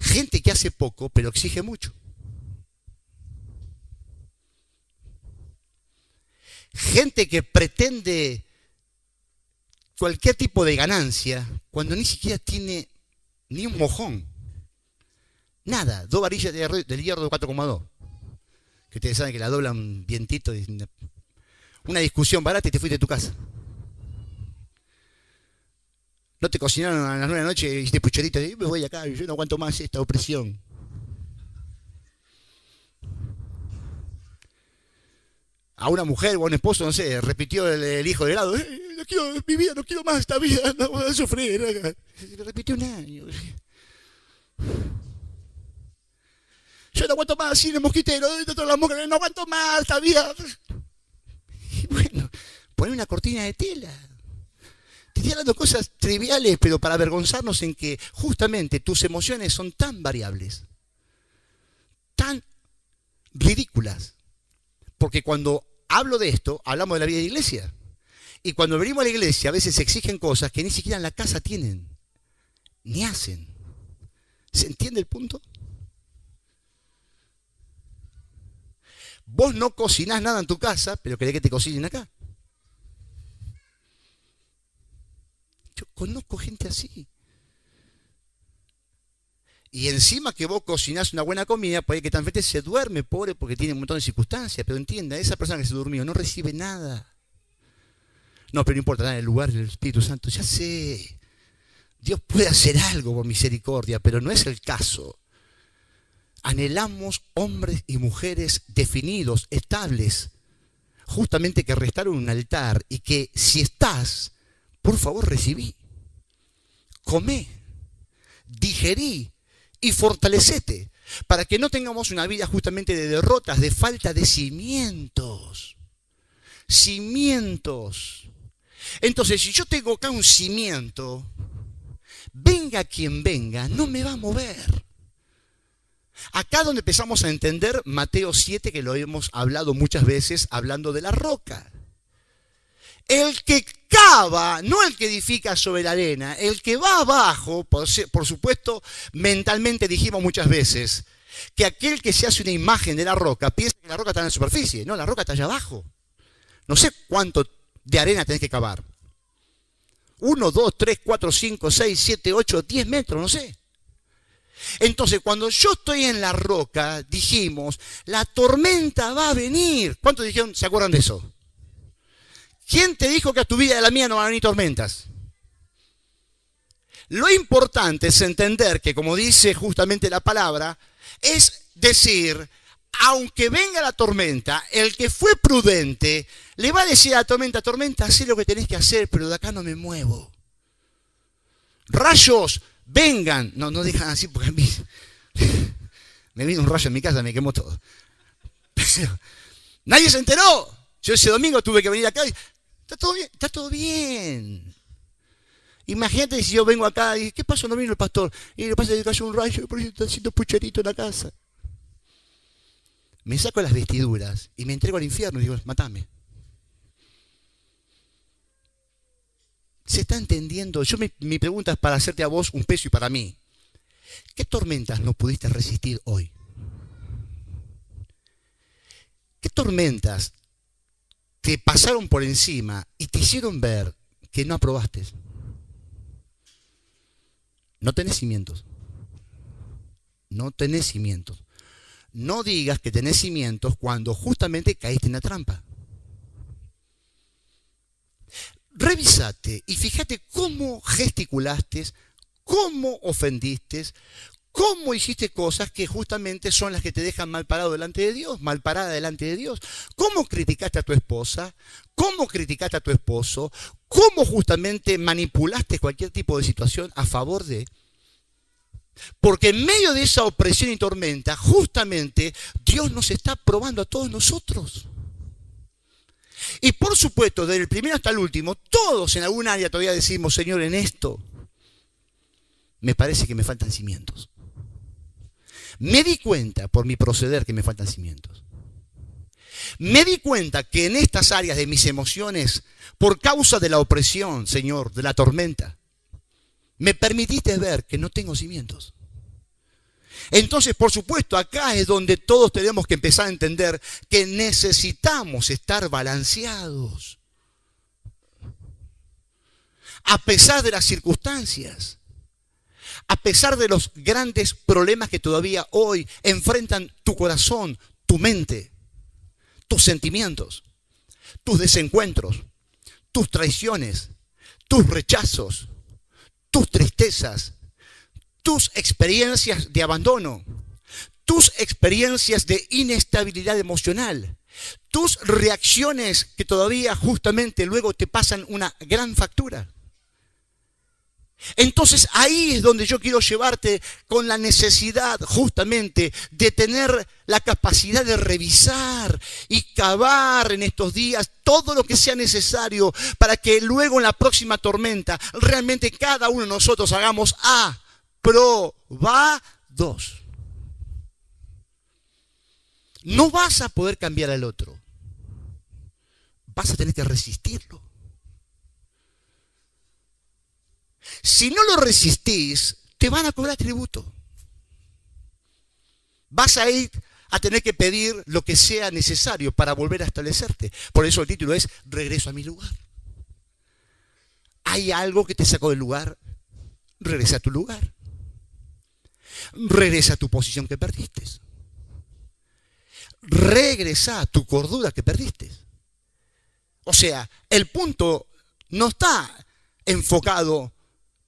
Gente que hace poco, pero exige mucho. Gente que pretende cualquier tipo de ganancia cuando ni siquiera tiene ni un mojón. Nada, 2 varillas del hierro de 4,2. Que ustedes saben que la doblan vientito. Una discusión barata y te fuiste a tu casa. No te cocinaron a las 9 de la noche y te pucherito y me voy acá, yo no aguanto más esta opresión. A una mujer o a un esposo, no sé, repitió el hijo de helado, no quiero mi vida, no quiero más esta vida, no voy a sufrir. Repitió un año. Yo no aguanto más sin el mosquitero, no aguanto más esta vida. Y bueno, poné una cortina de tela. Te estoy hablando de cosas triviales, pero para avergonzarnos en que justamente tus emociones son tan variables, tan ridículas. Porque cuando hablo de esto, hablamos de la vida de la iglesia. Y cuando venimos a la iglesia, a veces se exigen cosas que ni siquiera en la casa tienen, ni hacen. ¿Se entiende el punto? Vos no cocinás nada en tu casa, pero querés que te cocinen acá. Yo conozco gente así. Y encima que vos cocinás una buena comida, puede que tan frente se duerme, pobre, porque tiene un montón de circunstancias. Pero entienda, esa persona que se durmió no recibe nada. No, pero no importa, nada, en el lugar del Espíritu Santo. Ya sé, Dios puede hacer algo por misericordia, pero no es el caso. Anhelamos hombres y mujeres definidos, estables, justamente que restaron un altar y que si estás, por favor recibí, comé, digerí y fortalecete, para que no tengamos una vida justamente de derrotas, de falta de cimientos. Cimientos. Entonces, si yo tengo acá un cimiento, venga quien venga, no me va a mover. Acá donde empezamos a entender Mateo 7, que lo hemos hablado muchas veces, hablando de la roca. El que cava, no el que edifica sobre la arena, el que va abajo, por supuesto, mentalmente dijimos muchas veces, que aquel que se hace una imagen de la roca, piensa que la roca está en la superficie. No, la roca está allá abajo. No sé cuánto de arena tenés que cavar. 1, 2, 3, 4, 5, 6, 7, 8, 10 metros, no sé. Entonces, cuando yo estoy en la roca, dijimos, la tormenta va a venir. ¿Cuántos dijeron, se acuerdan de eso? ¿Quién te dijo que a tu vida y a la mía no van a venir tormentas? Lo importante es entender que, como dice justamente la palabra, es decir, aunque venga la tormenta, el que fue prudente le va a decir a la tormenta, tormenta, haz lo que tenés que hacer, pero de acá no me muevo. Rayos, vengan. No dejan así porque a mí me vino un rayo en mi casa, me quemó todo. Pero nadie se enteró. Yo ese domingo tuve que venir acá y está todo bien, está todo bien. Imagínate si yo vengo acá y ¿qué pasó? No vino el pastor. Y le pasa que cayó un rayo y por eso está haciendo pucherito en la casa. Me saco las vestiduras y me entrego al infierno y digo, matame. ¿Se está entendiendo? Mi pregunta es para hacerte a vos un peso y para mí. ¿Qué tormentas no pudiste resistir hoy? ¿Qué tormentas te pasaron por encima y te hicieron ver que no aprobaste? No tenés cimientos. No tenés cimientos. No digas que tenés cimientos cuando justamente caíste en la trampa. Revisate y fíjate cómo gesticulaste, cómo ofendiste, cómo hiciste cosas que justamente son las que te dejan mal parado delante de Dios, mal parada delante de Dios. Cómo criticaste a tu esposa, cómo criticaste a tu esposo, cómo justamente manipulaste cualquier tipo de situación a favor de... Porque en medio de esa opresión y tormenta, justamente Dios nos está probando a todos nosotros. Y por supuesto, desde el primero hasta el último, todos en algún área todavía decimos, Señor, en esto me parece que me faltan cimientos. Me di cuenta por mi proceder que me faltan cimientos. Me di cuenta que en estas áreas de mis emociones, por causa de la opresión, Señor, de la tormenta, me permitiste ver que no tengo cimientos. Entonces, por supuesto, acá es donde todos tenemos que empezar a entender que necesitamos estar balanceados. A pesar de las circunstancias, a pesar de los grandes problemas que todavía hoy enfrentan tu corazón, tu mente, tus sentimientos, tus desencuentros, tus traiciones, tus rechazos, tus tristezas, tus experiencias de abandono, tus experiencias de inestabilidad emocional, tus reacciones que todavía justamente luego te pasan una gran factura. Entonces ahí es donde yo quiero llevarte con la necesidad justamente de tener la capacidad de revisar y cavar en estos días todo lo que sea necesario para que luego en la próxima tormenta realmente cada uno de nosotros hagamos aprobados. No vas a poder cambiar al otro. Vas a tener que resistirlo. Si no lo resistís, te van a cobrar tributo. Vas a ir a tener que pedir lo que sea necesario para volver a establecerte. Por eso el título es Regreso a mi lugar. ¿Hay algo que te sacó del lugar? Regresa a tu lugar. Regresa a tu posición que perdiste. Regresa a tu cordura que perdiste. O sea, el punto no está enfocado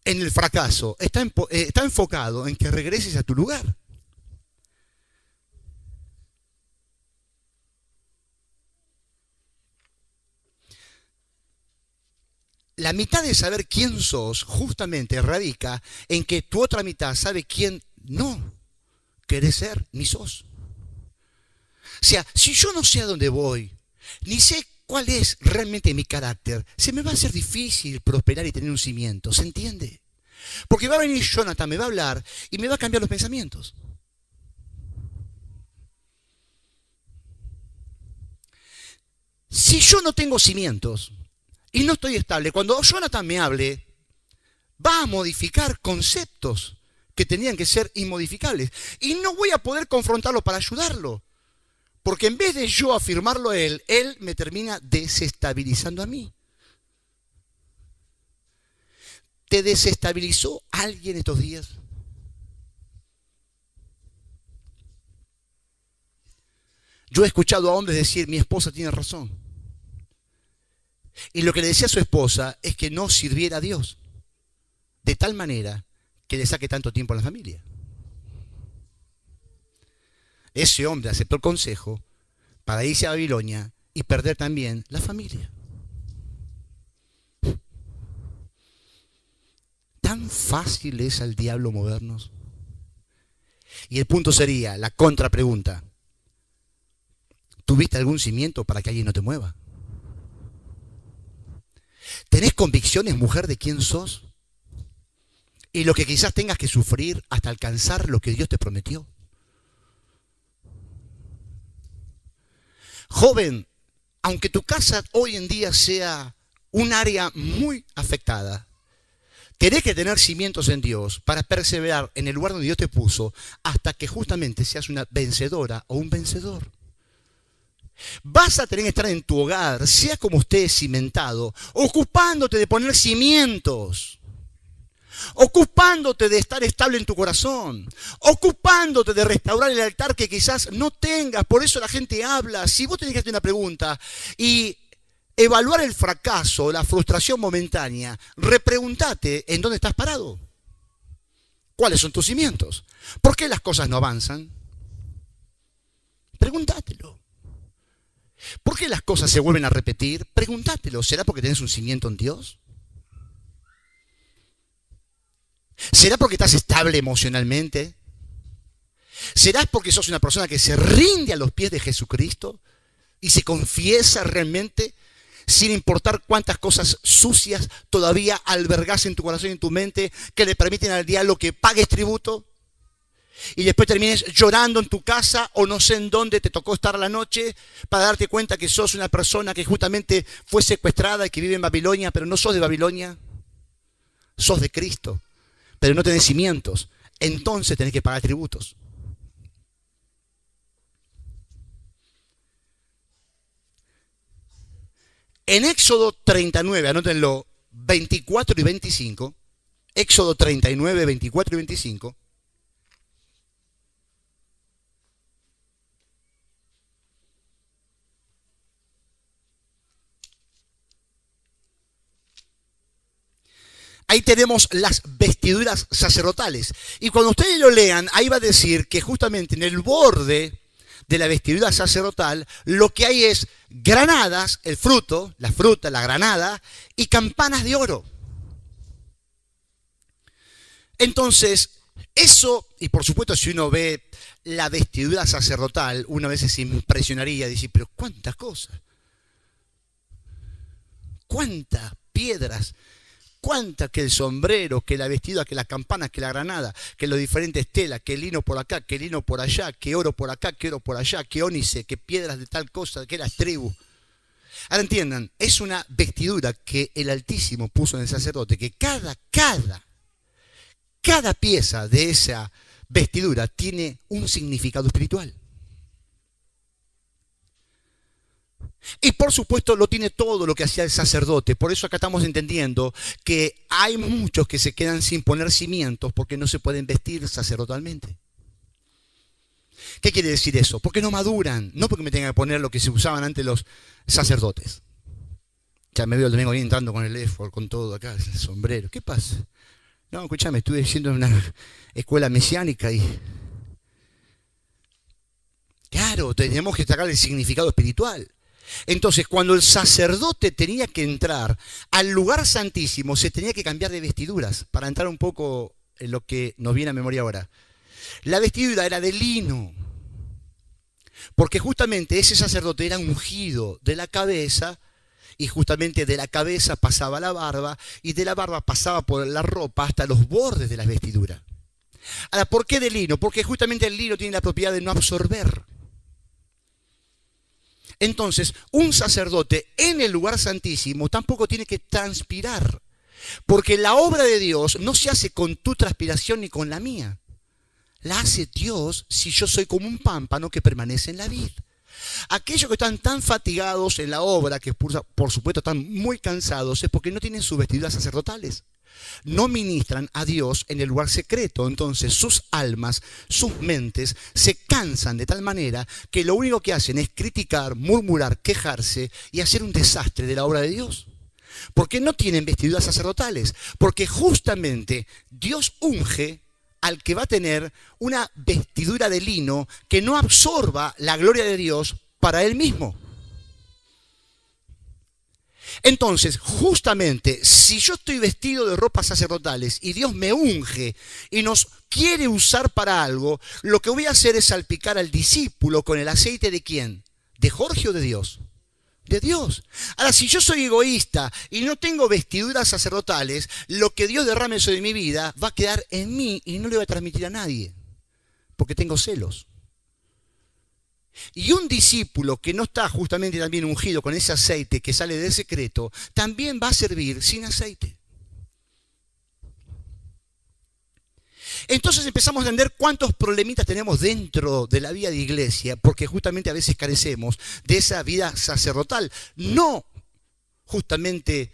en el fracaso, está enfocado en que regreses a tu lugar. La mitad de saber quién sos justamente radica en que tu otra mitad sabe quién no querés ser ni sos. O sea, si yo no sé a dónde voy, ni sé cuál es realmente mi carácter, se me va a hacer difícil prosperar y tener un cimiento, ¿se entiende? Porque va a venir Jonathan, me va a hablar y me va a cambiar los pensamientos. Si yo no tengo cimientos y no estoy estable, cuando Jonathan me hable, va a modificar conceptos que tenían que ser inmodificables. Y no voy a poder confrontarlo para ayudarlo. Porque en vez de yo afirmarlo a él me termina desestabilizando a mí. ¿Te desestabilizó alguien estos días? Yo he escuchado a hombres decir, mi esposa tiene razón. Y lo que le decía a su esposa es que no sirviera a Dios. De tal manera que le saque tanto tiempo a la familia. Ese hombre aceptó el consejo para irse a Babilonia y perder también la familia. ¿Tan fácil es al diablo movernos? Y el punto sería, la contrapregunta. ¿Tuviste algún cimiento para que alguien no te mueva? ¿Tenés convicciones, mujer, de quién sos? Y lo que quizás tengas que sufrir hasta alcanzar lo que Dios te prometió. Joven, aunque tu casa hoy en día sea un área muy afectada, tenés que tener cimientos en Dios para perseverar en el lugar donde Dios te puso hasta que justamente seas una vencedora o un vencedor. Vas a tener que estar en tu hogar, sea como estés cimentado, ocupándote de poner cimientos, ocupándote de estar estable en tu corazón, ocupándote de restaurar el altar que quizás no tengas. Por eso la gente habla. Si vos tenés que hacer una pregunta y evaluar el fracaso, la frustración momentánea, repregúntate en dónde estás parado. ¿Cuáles son tus cimientos? ¿Por qué las cosas no avanzan? Pregúntatelo. ¿Por qué las cosas se vuelven a repetir? Pregúntatelo. ¿Será porque tenés un cimiento en Dios? ¿Será porque estás estable emocionalmente? ¿Será porque sos una persona que se rinde a los pies de Jesucristo y se confiesa realmente sin importar cuántas cosas sucias todavía albergas en tu corazón y en tu mente que le permiten al diablo que pagues tributo? Y después termines llorando en tu casa o no sé en dónde te tocó estar la noche para darte cuenta que sos una persona que justamente fue secuestrada y que vive en Babilonia, pero no sos de Babilonia, sos de Cristo, pero no tenés cimientos. Entonces tenés que pagar tributos. En Éxodo 39, anótenlo, 24 y 25, Éxodo 39, 24 y 25, ahí tenemos las vestiduras sacerdotales. Y cuando ustedes lo lean, ahí va a decir que justamente en el borde de la vestidura sacerdotal, lo que hay es granadas, el fruto, la fruta, la granada, y campanas de oro. Entonces, eso, y por supuesto si uno ve la vestidura sacerdotal, uno a veces se impresionaría, dice, pero cuántas cosas, cuántas piedras, cuántas, que el sombrero, que la vestidura, que las campanas, que la granada, que los diferentes telas, que el lino por acá, que el lino por allá, que oro por acá, que oro por allá, que ónice, que piedras de tal cosa, que las tribus. Ahora entiendan, es una vestidura que el Altísimo puso en el sacerdote, que cada pieza de esa vestidura tiene un significado espiritual. Y por supuesto lo tiene todo lo que hacía el sacerdote. Por eso acá estamos entendiendo que hay muchos que se quedan sin poner cimientos porque no se pueden vestir sacerdotalmente. ¿Qué quiere decir eso? Porque no maduran, no porque me tengan que poner lo que se usaban antes los sacerdotes. Ya me veo el domingo ahí entrando con el éfod, con todo acá, el sombrero. ¿Qué pasa? No, escúchame, estuve yendo a una escuela mesiánica y... Claro, tenemos que sacar el significado espiritual. Entonces, cuando el sacerdote tenía que entrar al lugar santísimo, se tenía que cambiar de vestiduras, para entrar un poco en lo que nos viene a memoria ahora. La vestidura era de lino, porque justamente ese sacerdote era ungido de la cabeza Y justamente de la cabeza pasaba la barba y de la barba pasaba por la ropa hasta los bordes de la vestidura. Ahora, ¿por qué de lino? Porque justamente el lino tiene la propiedad de no absorber. Entonces, un sacerdote en el lugar santísimo tampoco tiene que transpirar, porque la obra de Dios no se hace con tu transpiración ni con la mía. La hace Dios si yo soy como un pámpano que permanece en la vid. Aquellos que están tan fatigados en la obra, que por supuesto están muy cansados, es porque no tienen sus vestiduras sacerdotales. No ministran a Dios en el lugar secreto. Entonces sus almas, sus mentes se cansan de tal manera que lo único que hacen es criticar, murmurar, quejarse y hacer un desastre de la obra de Dios. Porque no tienen vestiduras sacerdotales. Porque justamente Dios unge al que va a tener una vestidura de lino que no absorba la gloria de Dios para él mismo. Entonces, justamente, si yo estoy vestido de ropas sacerdotales y Dios me unge y nos quiere usar para algo, lo que voy a hacer es salpicar al discípulo con el aceite ¿de quién? ¿De Jorge o de Dios? De Dios. Ahora, si yo soy egoísta y no tengo vestiduras sacerdotales, lo que Dios derrame sobre mi vida va a quedar en mí y no le va a transmitir a nadie, porque tengo celos. Y un discípulo que no está justamente también ungido con ese aceite que sale del secreto, también va a servir sin aceite. Entonces empezamos a entender cuántos problemitas tenemos dentro de la vida de iglesia, porque justamente a veces carecemos de esa vida sacerdotal. No justamente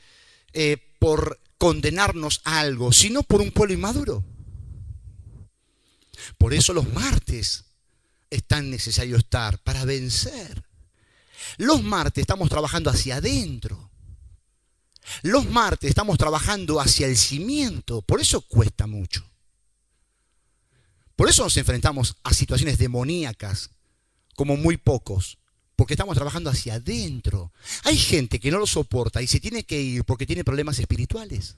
por condenarnos a algo, sino por un pueblo inmaduro. Por eso los martes es tan necesario estar para vencer. Los martes estamos trabajando hacia adentro. Los martes estamos trabajando hacia el cimiento. Por eso cuesta mucho. Por eso nos enfrentamos a situaciones demoníacas como muy pocos. Porque estamos trabajando hacia adentro. Hay gente que no lo soporta y se tiene que ir porque tiene problemas espirituales.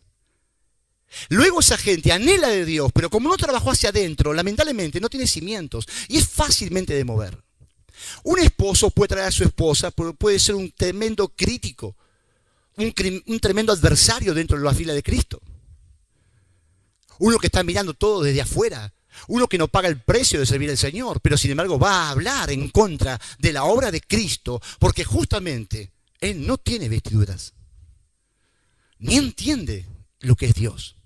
Luego esa gente anhela de Dios, pero como no trabajó hacia adentro, lamentablemente no tiene cimientos y es fácilmente de mover. Un esposo puede traer a su esposa, pero puede ser un tremendo crítico, un tremendo adversario dentro de la fila de Cristo. Uno que está mirando todo desde afuera, uno que no paga el precio de servir al Señor, pero sin embargo va a hablar en contra de la obra de Cristo, porque justamente Él no tiene vestiduras, ni entiende lo que es Dios.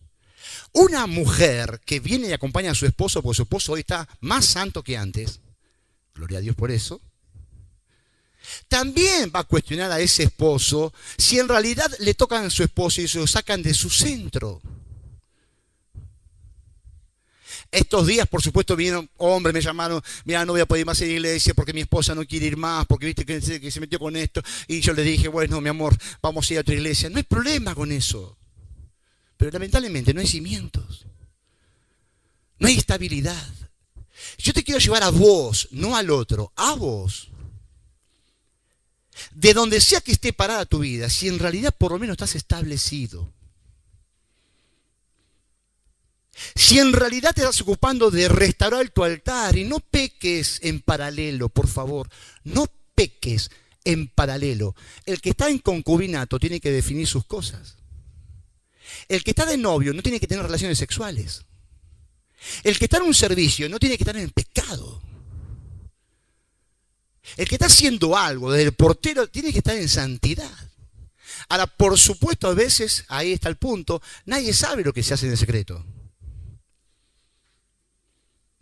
Una mujer que viene y acompaña a su esposo, porque su esposo hoy está más santo que antes, gloria a Dios por eso, también va a cuestionar a ese esposo si en realidad le tocan a su esposo y se lo sacan de su centro. Estos días, por supuesto, vinieron hombres, me llamaron, mira, no voy a poder ir más a la iglesia porque mi esposa no quiere ir más, porque viste que se metió con esto. Y yo le dije, bueno, mi amor, vamos a ir a otra iglesia. No hay problema con eso. Pero lamentablemente no hay cimientos. No hay estabilidad. Yo te quiero llevar a vos, no al otro, a vos. De donde sea que esté parada tu vida, si en realidad por lo menos estás establecido. Si en realidad te estás ocupando de restaurar tu altar y no peques en paralelo, por favor, no peques en paralelo. El que está en concubinato tiene que definir sus cosas. El que está de novio no tiene que tener relaciones sexuales. El que está en un servicio no tiene que estar en pecado. El que está haciendo algo, desde el portero, tiene que estar en santidad. Ahora, por supuesto, a veces, ahí está el punto, nadie sabe lo que se hace en el secreto.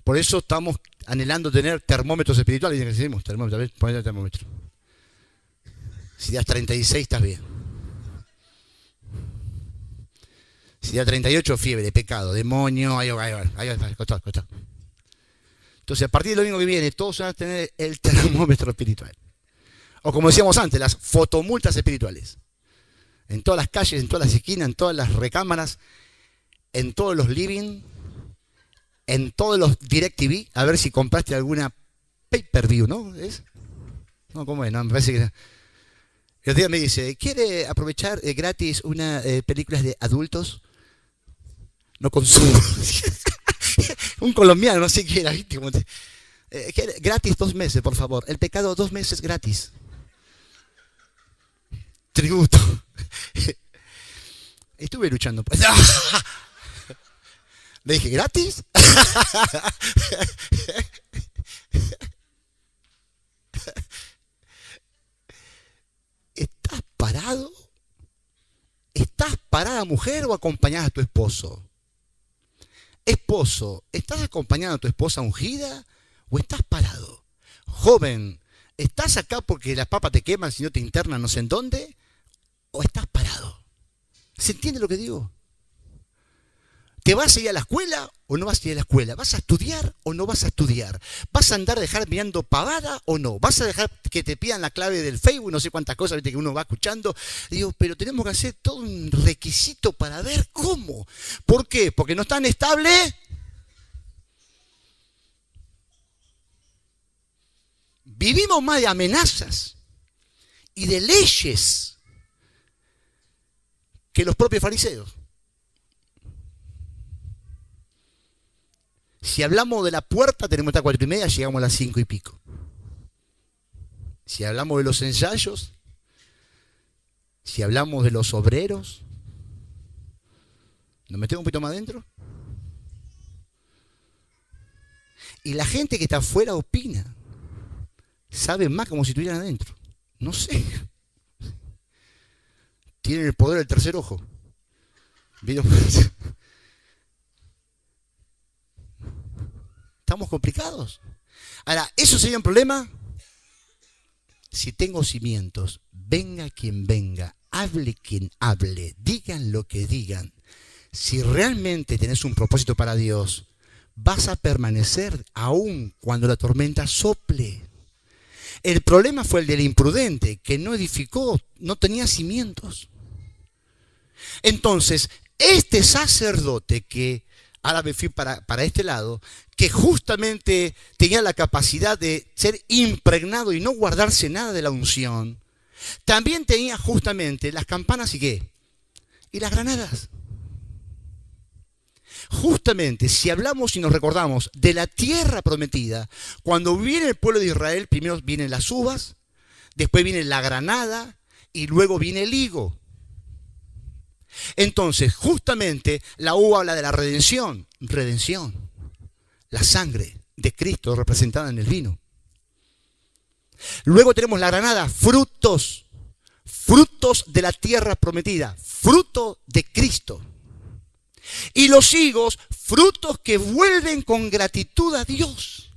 Por eso estamos anhelando tener termómetros espirituales. Y decimos, termómetro, a ver, ponete el termómetro. Si das 36, estás bien. Si da 38, fiebre, pecado, demonio, ahí va, costado. Entonces, a partir del domingo que viene, todos van a tener el termómetro espiritual. O como decíamos antes, las fotomultas espirituales. En todas las calles, en todas las esquinas, en todas las recámaras, en todos los living, en todos los DirecTV, a ver si compraste alguna pay-per-view, ¿no? ¿Es? No, ¿cómo es? No, me parece que... El otro día me dice, ¿quiere aprovechar gratis una películas de adultos? No consumo. Un colombiano, no sé qué era, ¿viste? Gratis 2 meses, por favor. El pecado 2 meses gratis. tributo. Estuve luchando. Le dije, ¿gratis? ¿Estás parado? ¿Estás parada, mujer, o acompañada a tu esposo? Esposo, ¿estás acompañando a tu esposa ungida o estás parado? Joven, ¿estás acá porque las papas te queman si no te internan no sé en dónde? ¿O estás parado? ¿Se entiende lo que digo? ¿Te vas a ir a la escuela o no vas a ir a la escuela? ¿Vas a estudiar o no vas a estudiar? ¿Vas a andar dejar mirando pavada o no? ¿Vas a dejar que te pidan la clave del Facebook? No sé cuántas cosas que uno va escuchando. Digo, pero tenemos que hacer todo un requisito para ver cómo. ¿Por qué? Porque no es tan estable. Vivimos más de amenazas y de leyes que los propios fariseos. Si hablamos de la puerta, tenemos hasta 4:30, llegamos a las 5 y pico. Si hablamos de los ensayos, si hablamos de los obreros, ¿nos metemos un poquito más adentro? Y la gente que está afuera opina. Sabe más como si estuvieran adentro. No sé. Tienen el poder del tercer ojo. ¿Vieron? Estamos complicados. Ahora, ¿eso sería un problema? Si tengo cimientos, venga quien venga, hable quien hable, digan lo que digan. Si realmente tenés un propósito para Dios, vas a permanecer aún cuando la tormenta sople. El problema fue el del imprudente, que no edificó, no tenía cimientos. Entonces, este sacerdote que, ahora me fui para este lado, que justamente tenía la capacidad de ser impregnado y no guardarse nada de la unción, también tenía justamente las campanas y ¿qué? Y las granadas. Justamente, si hablamos y nos recordamos de la tierra prometida, cuando viene el pueblo de Israel, primero vienen las uvas, después viene la granada y luego viene el higo. Entonces, justamente, la uva habla de la redención, la sangre de Cristo representada en el vino. Luego tenemos la granada, frutos de la tierra prometida, fruto de Cristo. Y los higos, frutos que vuelven con gratitud a Dios.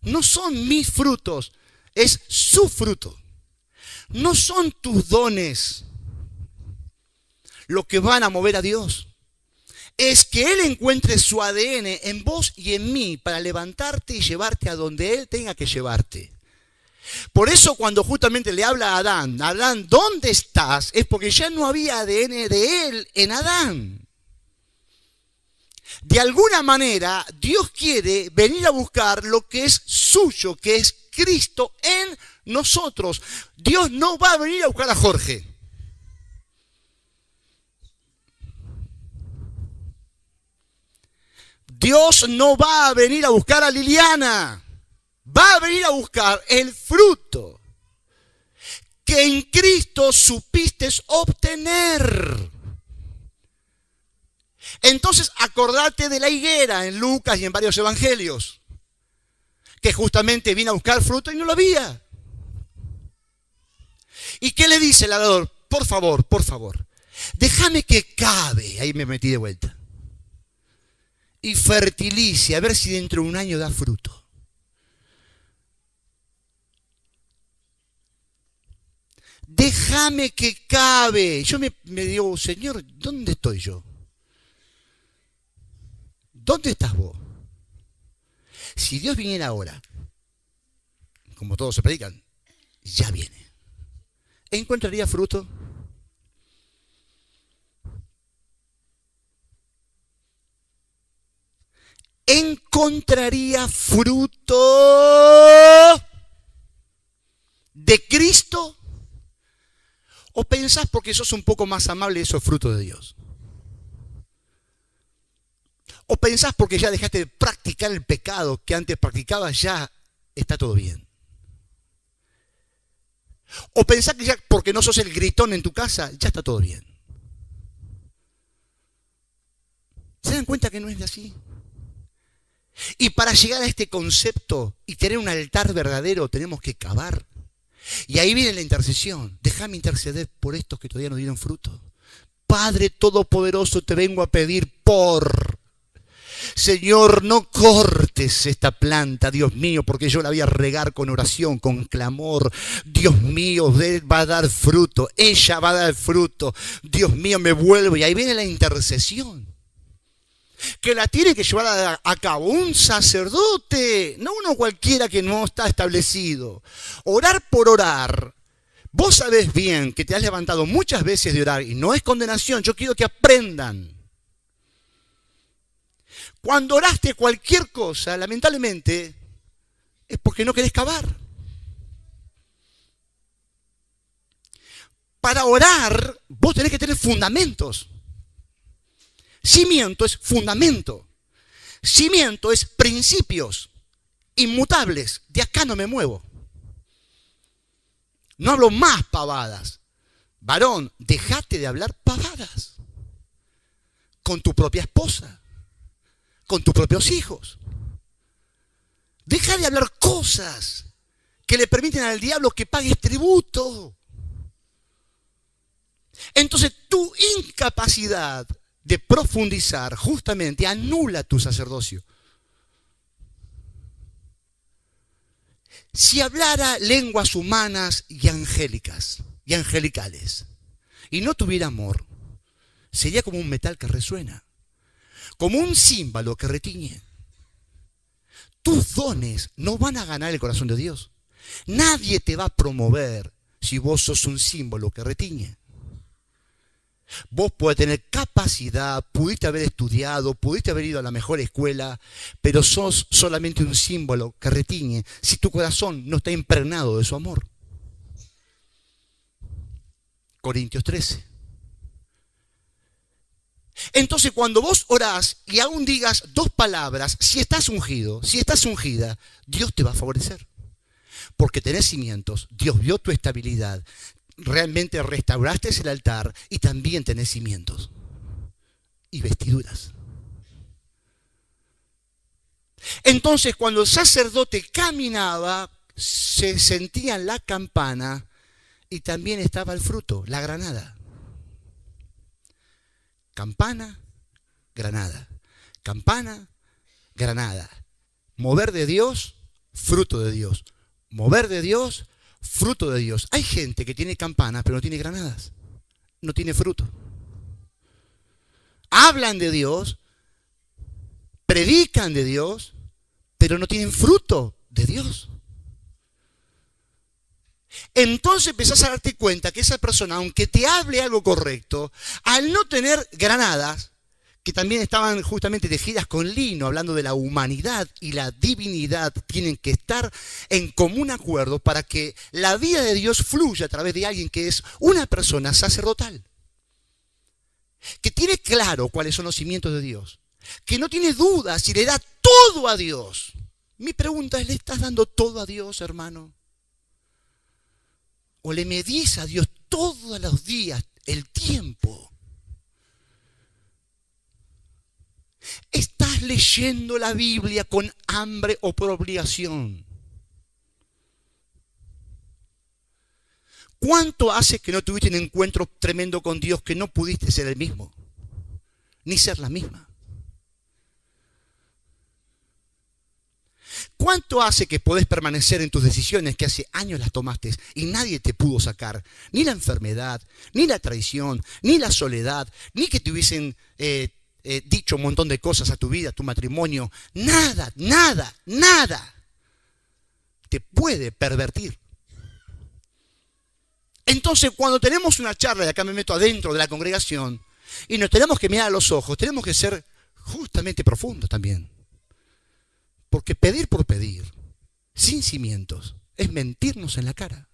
No son mis frutos, es su fruto. No son tus dones lo que van a mover a Dios. Es que Él encuentre su ADN en vos y en mí para levantarte y llevarte a donde Él tenga que llevarte. Por eso cuando justamente le habla a Adán, ¿dónde estás? Es porque ya no había ADN de Él en Adán. De alguna manera, Dios quiere venir a buscar lo que es suyo, que es Cristo en nosotros. Dios no va a venir a buscar a Jorge. Dios no va a venir a buscar a Liliana. Va a venir a buscar el fruto que en Cristo supiste obtener. Entonces acordate de la higuera en Lucas y en varios evangelios, que justamente vino a buscar fruto y no lo había. ¿Y qué le dice el arador? Por favor, déjame que cabe. Ahí me metí de vuelta. Y fertilice, a ver si dentro de un año da fruto. Déjame que cabe. Yo me digo, Señor, ¿dónde estoy yo? ¿Dónde estás vos? Si Dios viniera ahora, como todos se predican, ya viene. ¿Encontraría fruto? ¿Encontraría fruto de Cristo? ¿O pensás porque sos un poco más amable eso es fruto de Dios? ¿O pensás porque ya dejaste de practicar el pecado que antes practicabas, ya está todo bien? O pensás que ya porque no sos el gritón en tu casa, ya está todo bien. ¿Se dan cuenta que no es así? Y para llegar a este concepto y tener un altar verdadero, tenemos que cavar. Y ahí viene la intercesión. Déjame interceder por estos que todavía no dieron fruto. Padre Todopoderoso, te vengo a pedir por... Señor, no cortes esta planta, Dios mío, porque yo la voy a regar con oración, con clamor. Dios mío, va a dar fruto, ella va a dar fruto. Dios mío, me vuelvo. Y ahí viene la intercesión, que la tiene que llevar a cabo un sacerdote, no uno cualquiera que no está establecido. Orar por orar. Vos sabés bien que te has levantado muchas veces de orar y no es condenación, yo quiero que aprendan. Cuando oraste cualquier cosa, lamentablemente, es porque no querés cavar. Para orar, vos tenés que tener fundamentos. Cimiento es fundamento. Cimiento es principios inmutables. De acá no me muevo. No hablo más pavadas. Varón, dejate de hablar pavadas. Con tu propia esposa. Con tus propios hijos. Deja de hablar cosas que le permiten al diablo que pagues tributo. Entonces tu incapacidad de profundizar justamente anula tu sacerdocio. Si hablara lenguas humanas y angélicas y angelicales y no tuviera amor, sería como un metal que resuena, como un címbalo que retiñe. Tus dones no van a ganar el corazón de Dios. Nadie te va a promover si vos sos un símbolo que retiñe. Vos podés tener capacidad, pudiste haber estudiado, pudiste haber ido a la mejor escuela, pero sos solamente un símbolo que retiñe si tu corazón no está impregnado de su amor. Corintios 13. Entonces cuando vos orás y aún digas dos palabras, si estás ungido, si estás ungida, Dios te va a favorecer. Porque tenés cimientos, Dios vio tu estabilidad, realmente restauraste el altar y también tenés cimientos y vestiduras. Entonces cuando el sacerdote caminaba, se sentía la campana y también estaba el fruto, la granada. Campana, granada. Campana, granada. Mover de Dios, fruto de Dios. Mover de Dios, fruto de Dios. Hay gente que tiene campanas pero no tiene granadas. No tiene fruto. Hablan de Dios, predican de Dios, pero no tienen fruto de Dios. Entonces empezás a darte cuenta que esa persona, aunque te hable algo correcto, al no tener granadas, que también estaban justamente tejidas con lino, hablando de la humanidad y la divinidad, tienen que estar en común acuerdo para que la vida de Dios fluya a través de alguien que es una persona sacerdotal, que tiene claro cuáles son los cimientos de Dios, que no tiene dudas y le da todo a Dios. Mi pregunta es, ¿le estás dando todo a Dios, hermano? ¿O le medís a Dios todos los días el tiempo? ¿Estás leyendo la Biblia con hambre o por obligación? ¿Cuánto hace que no tuviste un encuentro tremendo con Dios que no pudiste ser el mismo? Ni ser la misma. ¿Cuánto hace que podés permanecer en tus decisiones que hace años las tomaste y nadie te pudo sacar? Ni la enfermedad, ni la traición, ni la soledad, ni que te hubiesen dicho un montón de cosas a tu vida, a tu matrimonio. Nada, nada, nada te puede pervertir. Entonces, cuando tenemos una charla, y acá me meto adentro de la congregación, y nos tenemos que mirar a los ojos, tenemos que ser justamente profundos también. Porque pedir por pedir, sin cimientos, es mentirnos en la cara.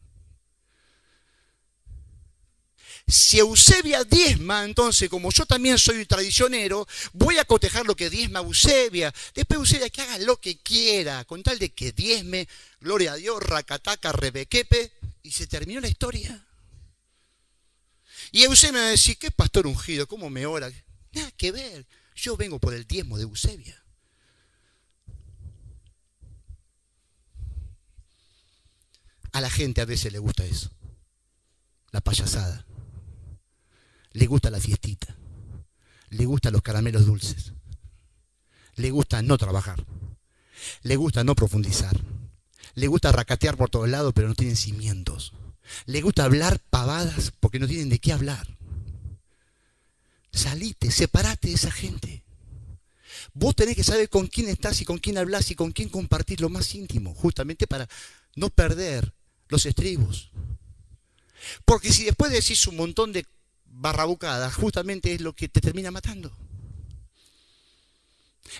Si Eusebia diezma, entonces, como yo también soy traicionero, voy a cotejar lo que diezma Eusebia. Después Eusebia que haga lo que quiera, con tal de que diezme, gloria a Dios, racataca, rebequepe, y se terminó la historia. Y Eusebio me va a decir, ¿qué pastor ungido? ¿Cómo me ora? Nada que ver. Yo vengo por el diezmo de Eusebia. A la gente a veces le gusta eso. La payasada. Le gusta la fiestita. Le gustan los caramelos dulces. Le gusta no trabajar. Le gusta no profundizar. Le gusta racatear por todos lados, pero no tienen cimientos. Le gusta hablar pavadas porque no tienen de qué hablar. Salite, separate de esa gente. Vos tenés que saber con quién estás y con quién hablas y con quién compartir lo más íntimo, justamente para no perder los estribos. Porque si después decís un montón de barrabucadas, justamente es lo que te termina matando.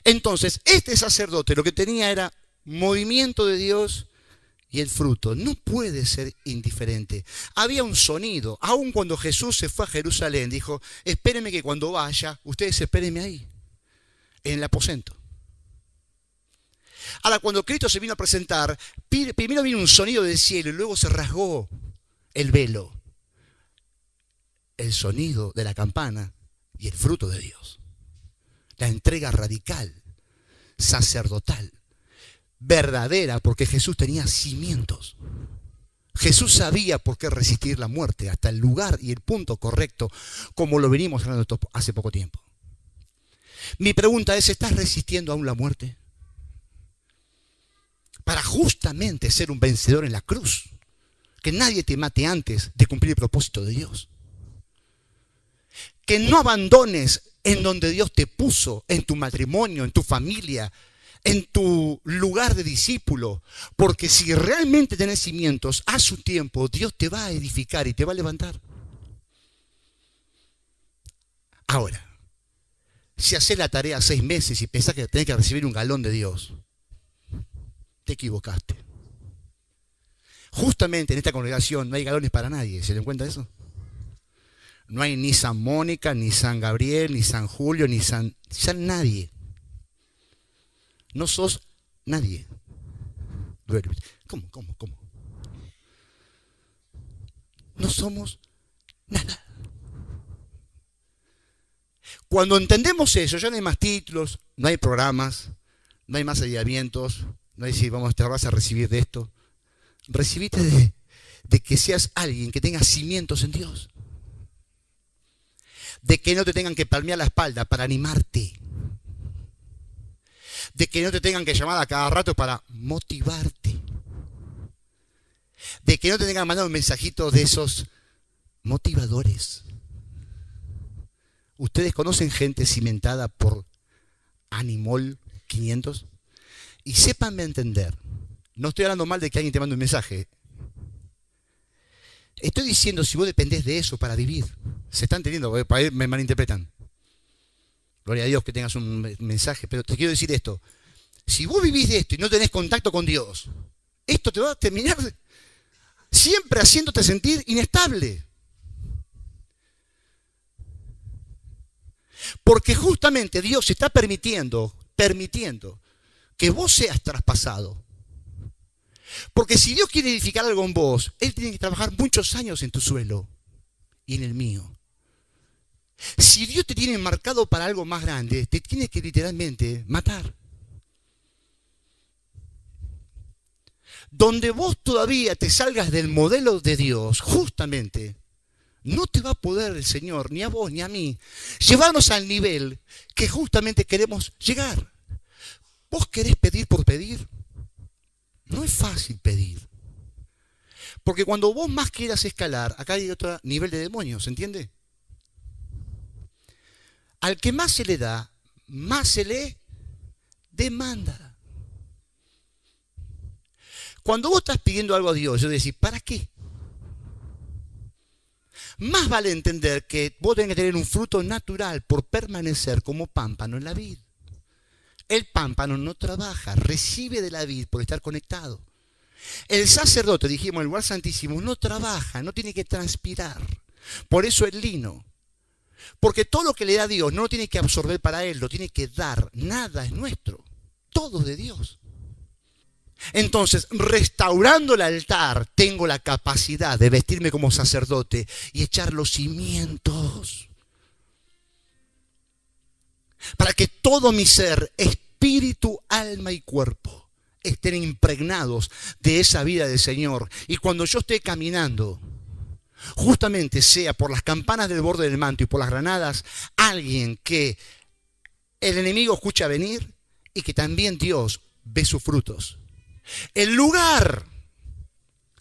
Entonces, este sacerdote lo que tenía era movimiento de Dios y el fruto. No puede ser indiferente. Había un sonido. Aun cuando Jesús se fue a Jerusalén, dijo, espérenme que cuando vaya, ustedes espérenme ahí, en el aposento. Ahora, cuando Cristo se vino a presentar, primero vino un sonido del cielo y luego se rasgó el velo. El sonido de la campana y el fruto de Dios. La entrega radical, sacerdotal, verdadera, porque Jesús tenía cimientos. Jesús sabía por qué resistir la muerte hasta el lugar y el punto correcto, como lo venimos hablando hace poco tiempo. Mi pregunta es, ¿estás resistiendo aún la muerte? Para justamente ser un vencedor en la cruz. Que nadie te mate antes de cumplir el propósito de Dios. Que no abandones en donde Dios te puso, en tu matrimonio, en tu familia, en tu lugar de discípulo. Porque si realmente tenés cimientos, a su tiempo Dios te va a edificar y te va a levantar. Ahora, si haces la tarea 6 meses y pensás que tenés que recibir un galón de Dios, te equivocaste. Justamente en esta congregación no hay galones para nadie, ¿se dan cuenta de eso? No hay ni San Mónica, ni San Gabriel, ni San Julio, ni San nadie. No sos nadie. ¿Cómo? No somos nada. Cuando entendemos eso, ya no hay más títulos, no hay programas, no hay más ayudamientos, no hay si te vas a recibir de esto. Recibite de que seas alguien que tenga cimientos en Dios. De que no te tengan que palmear la espalda para animarte. De que no te tengan que llamar a cada rato para motivarte. De que no te tengan que mandar un mensajito de esos motivadores. ¿Ustedes conocen gente cimentada por Animol 500? Y sépanme entender. No estoy hablando mal de que alguien te mande un mensaje. Estoy diciendo si vos dependés de eso para vivir. Se están entendiendo, para ahí me malinterpretan. Gloria a Dios que tengas un mensaje, pero te quiero decir esto. Si vos vivís de esto y no tenés contacto con Dios, esto te va a terminar siempre haciéndote sentir inestable. Porque justamente Dios está permitiendo que vos seas traspasado. Porque si Dios quiere edificar algo en vos, Él tiene que trabajar muchos años en tu suelo y en el mío. Si Dios te tiene marcado para algo más grande, te tiene que literalmente matar. Donde vos todavía te salgas del modelo de Dios, justamente, no te va a poder el Señor, ni a vos ni a mí, llevarnos al nivel que justamente queremos llegar. ¿Vos querés pedir por pedir? No es fácil pedir. Porque cuando vos más quieras escalar, acá hay otro nivel de demonios, ¿entiende? Al que más se le da, más se le demanda. Cuando vos estás pidiendo algo a Dios, yo decís, ¿para qué? Más vale entender que vos tenés que tener un fruto natural por permanecer como pámpano en la vid. El pámpano no trabaja, recibe de la vid por estar conectado. El sacerdote, dijimos, en el lugar santísimo, no trabaja, no tiene que transpirar. Por eso el lino. Porque todo lo que le da Dios no lo tiene que absorber para él, lo tiene que dar. Nada es nuestro, todo es de Dios. Entonces, restaurando el altar, tengo la capacidad de vestirme como sacerdote y echar los cimientos para que todo mi ser, espíritu, alma y cuerpo, estén impregnados de esa vida del Señor. Y cuando yo esté caminando, justamente sea por las campanas del borde del manto y por las granadas, alguien que el enemigo escucha venir y que también Dios ve sus frutos. El lugar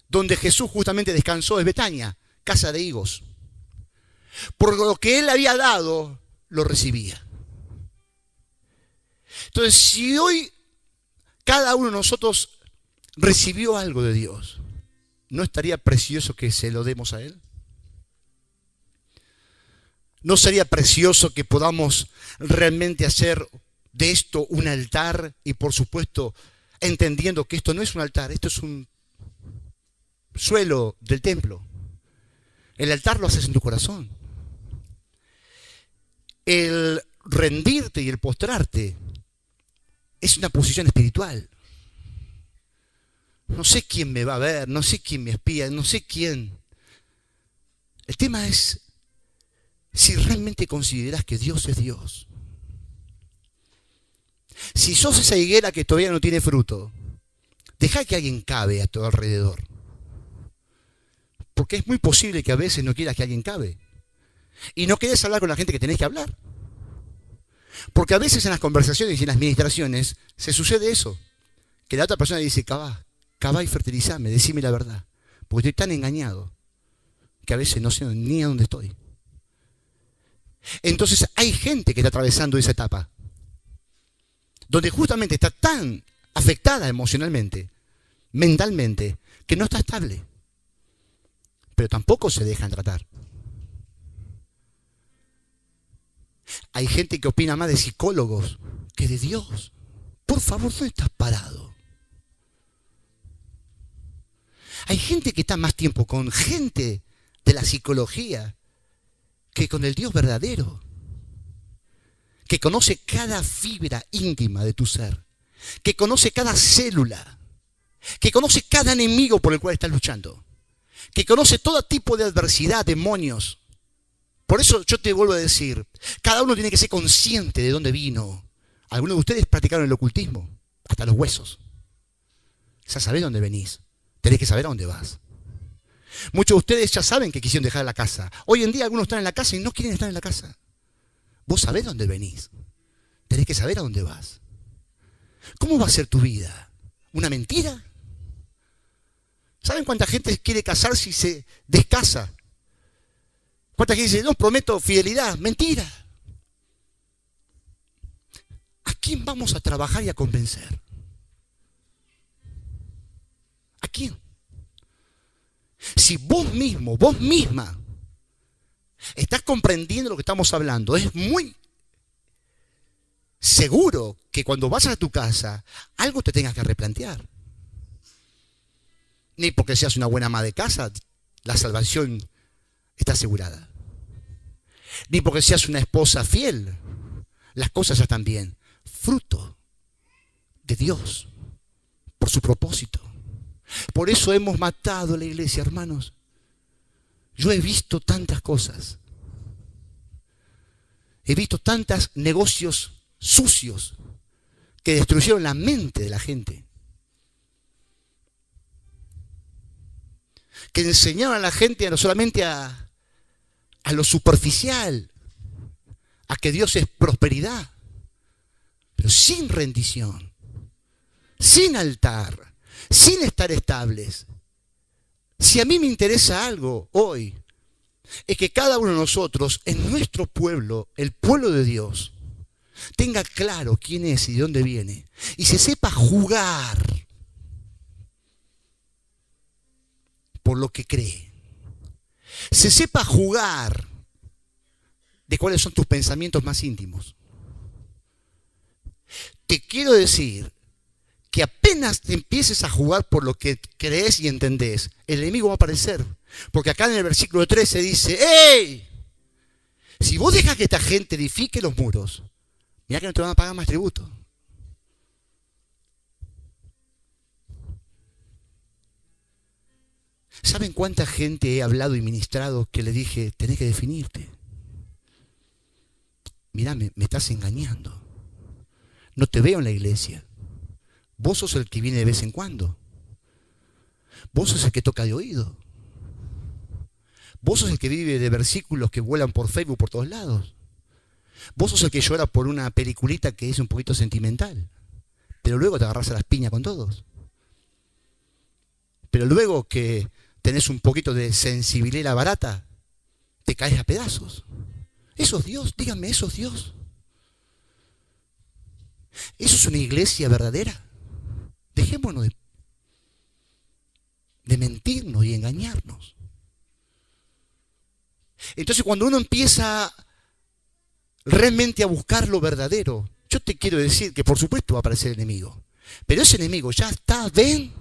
donde Jesús justamente descansó es Betania, casa de higos. Por lo que Él había dado, lo recibía. Entonces, si hoy cada uno de nosotros recibió algo de Dios, ¿no estaría precioso que se lo demos a Él? ¿No sería precioso que podamos realmente hacer de esto un altar? Y por supuesto, entendiendo que esto no es un altar, esto es un suelo del templo. El altar lo haces en tu corazón. El rendirte y el postrarte es una posición espiritual. No sé quién me va a ver, no sé quién me espía, no sé quién. El tema es si realmente consideras que Dios es Dios. Si sos esa higuera que todavía no tiene fruto, deja que alguien cabe a tu alrededor. Porque es muy posible que a veces no quieras que alguien cabe. Y no querés hablar con la gente que tenés que hablar. Porque a veces en las conversaciones y en las ministraciones se sucede eso. Que la otra persona dice, cabá y fertilizame, decime la verdad. Porque estoy tan engañado que a veces no sé ni a dónde estoy. Entonces hay gente que está atravesando esa etapa, donde justamente está tan afectada emocionalmente, mentalmente, que no está estable. Pero tampoco se dejan tratar. Hay gente que opina más de psicólogos que de Dios. Por favor, ¿dónde estás parado? Hay gente que está más tiempo con gente de la psicología que con el Dios verdadero, que conoce cada fibra íntima de tu ser, que conoce cada célula, que conoce cada enemigo por el cual estás luchando, que conoce todo tipo de adversidad, demonios. Por eso yo te vuelvo a decir, cada uno tiene que ser consciente de dónde vino. Algunos de ustedes practicaron el ocultismo, hasta los huesos. Ya sabés dónde venís, tenés que saber a dónde vas. Muchos de ustedes ya saben que quisieron dejar la casa. Hoy en día algunos están en la casa y no quieren estar en la casa. Vos sabés dónde venís, tenés que saber a dónde vas. ¿Cómo va a ser tu vida? ¿Una mentira? ¿Saben cuánta gente quiere casarse y se descasa? ¿Cuánta gente dice, no, prometo fidelidad? Mentira. ¿A quién vamos a trabajar y a convencer? ¿A quién? Si vos mismo, vos misma, estás comprendiendo lo que estamos hablando, es muy seguro que cuando vas a tu casa, algo te tengas que replantear. Ni porque seas una buena ama de casa, la salvación está asegurada. Ni porque seas una esposa fiel, las cosas ya están bien. Fruto de Dios, por su propósito. Por eso hemos matado a la iglesia, hermanos. Yo he visto tantas cosas. He visto tantos negocios sucios que destruyeron la mente de la gente. Que enseñaron a la gente no solamente a lo superficial, a que Dios es prosperidad, pero sin rendición, sin altar, sin estar estables. Si a mí me interesa algo hoy, es que cada uno de nosotros, en nuestro pueblo, el pueblo de Dios, tenga claro quién es y de dónde viene, y se sepa jugar por lo que cree. Se sepa jugar de cuáles son tus pensamientos más íntimos. Te quiero decir que apenas te empieces a jugar por lo que crees y entendés, el enemigo va a aparecer. Porque acá en el versículo 13 dice, ¡hey! Si vos dejas que esta gente edifique los muros, mirá que no te van a pagar más tributo. ¿Saben cuánta gente he hablado y ministrado que le dije, tenés que definirte? Mirá, me estás engañando. No te veo en la iglesia. Vos sos el que viene de vez en cuando. Vos sos el que toca de oído. Vos sos el que vive de versículos que vuelan por Facebook por todos lados. Vos sos el que llora por una peliculita que es un poquito sentimental. Pero luego te agarrás a las piñas con todos. Pero luego que tenés un poquito de sensibilidad barata, te caes a pedazos. ¿Eso es Dios? Díganme, ¿eso es Dios? ¿Eso es una iglesia verdadera? Dejémonos de mentirnos y engañarnos. Entonces, cuando uno empieza realmente a buscar lo verdadero, yo te quiero decir que por supuesto va a aparecer el enemigo. Pero ese enemigo ya está, ven,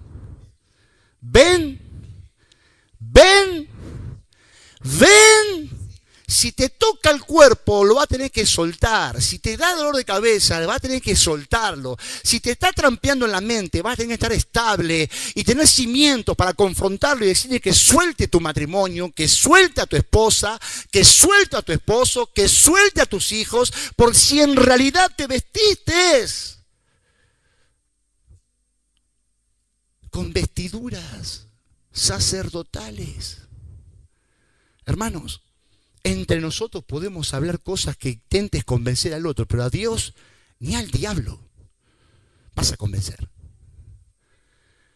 si te toca el cuerpo lo va a tener que soltar, si te da dolor de cabeza va a tener que soltarlo, si te está trampeando en la mente vas a tener que estar estable y tener cimientos para confrontarlo y decirle que suelte tu matrimonio, que suelte a tu esposa, que suelte a tu esposo, que suelte a tus hijos, por si en realidad te vestiste con vestiduras sacerdotales. Hermanos, entre nosotros podemos hablar cosas que intentes convencer al otro, pero a Dios ni al diablo vas a convencer.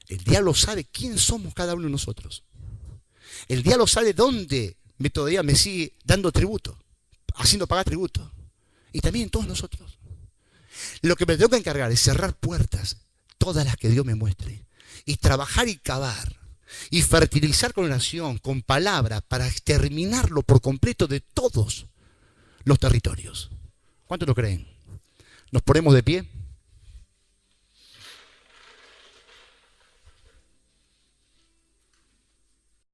El diablo sabe quién somos cada uno de nosotros. El diablo sabe dónde todavía me sigue dando tributo, haciendo pagar tributo. Y también todos nosotros. Lo que me tengo que encargar es cerrar puertas, todas las que Dios me muestre, y trabajar y cavar. Y fertilizar con oración, con palabra, para exterminarlo por completo de todos los territorios. ¿Cuántos lo creen? ¿Nos ponemos de pie?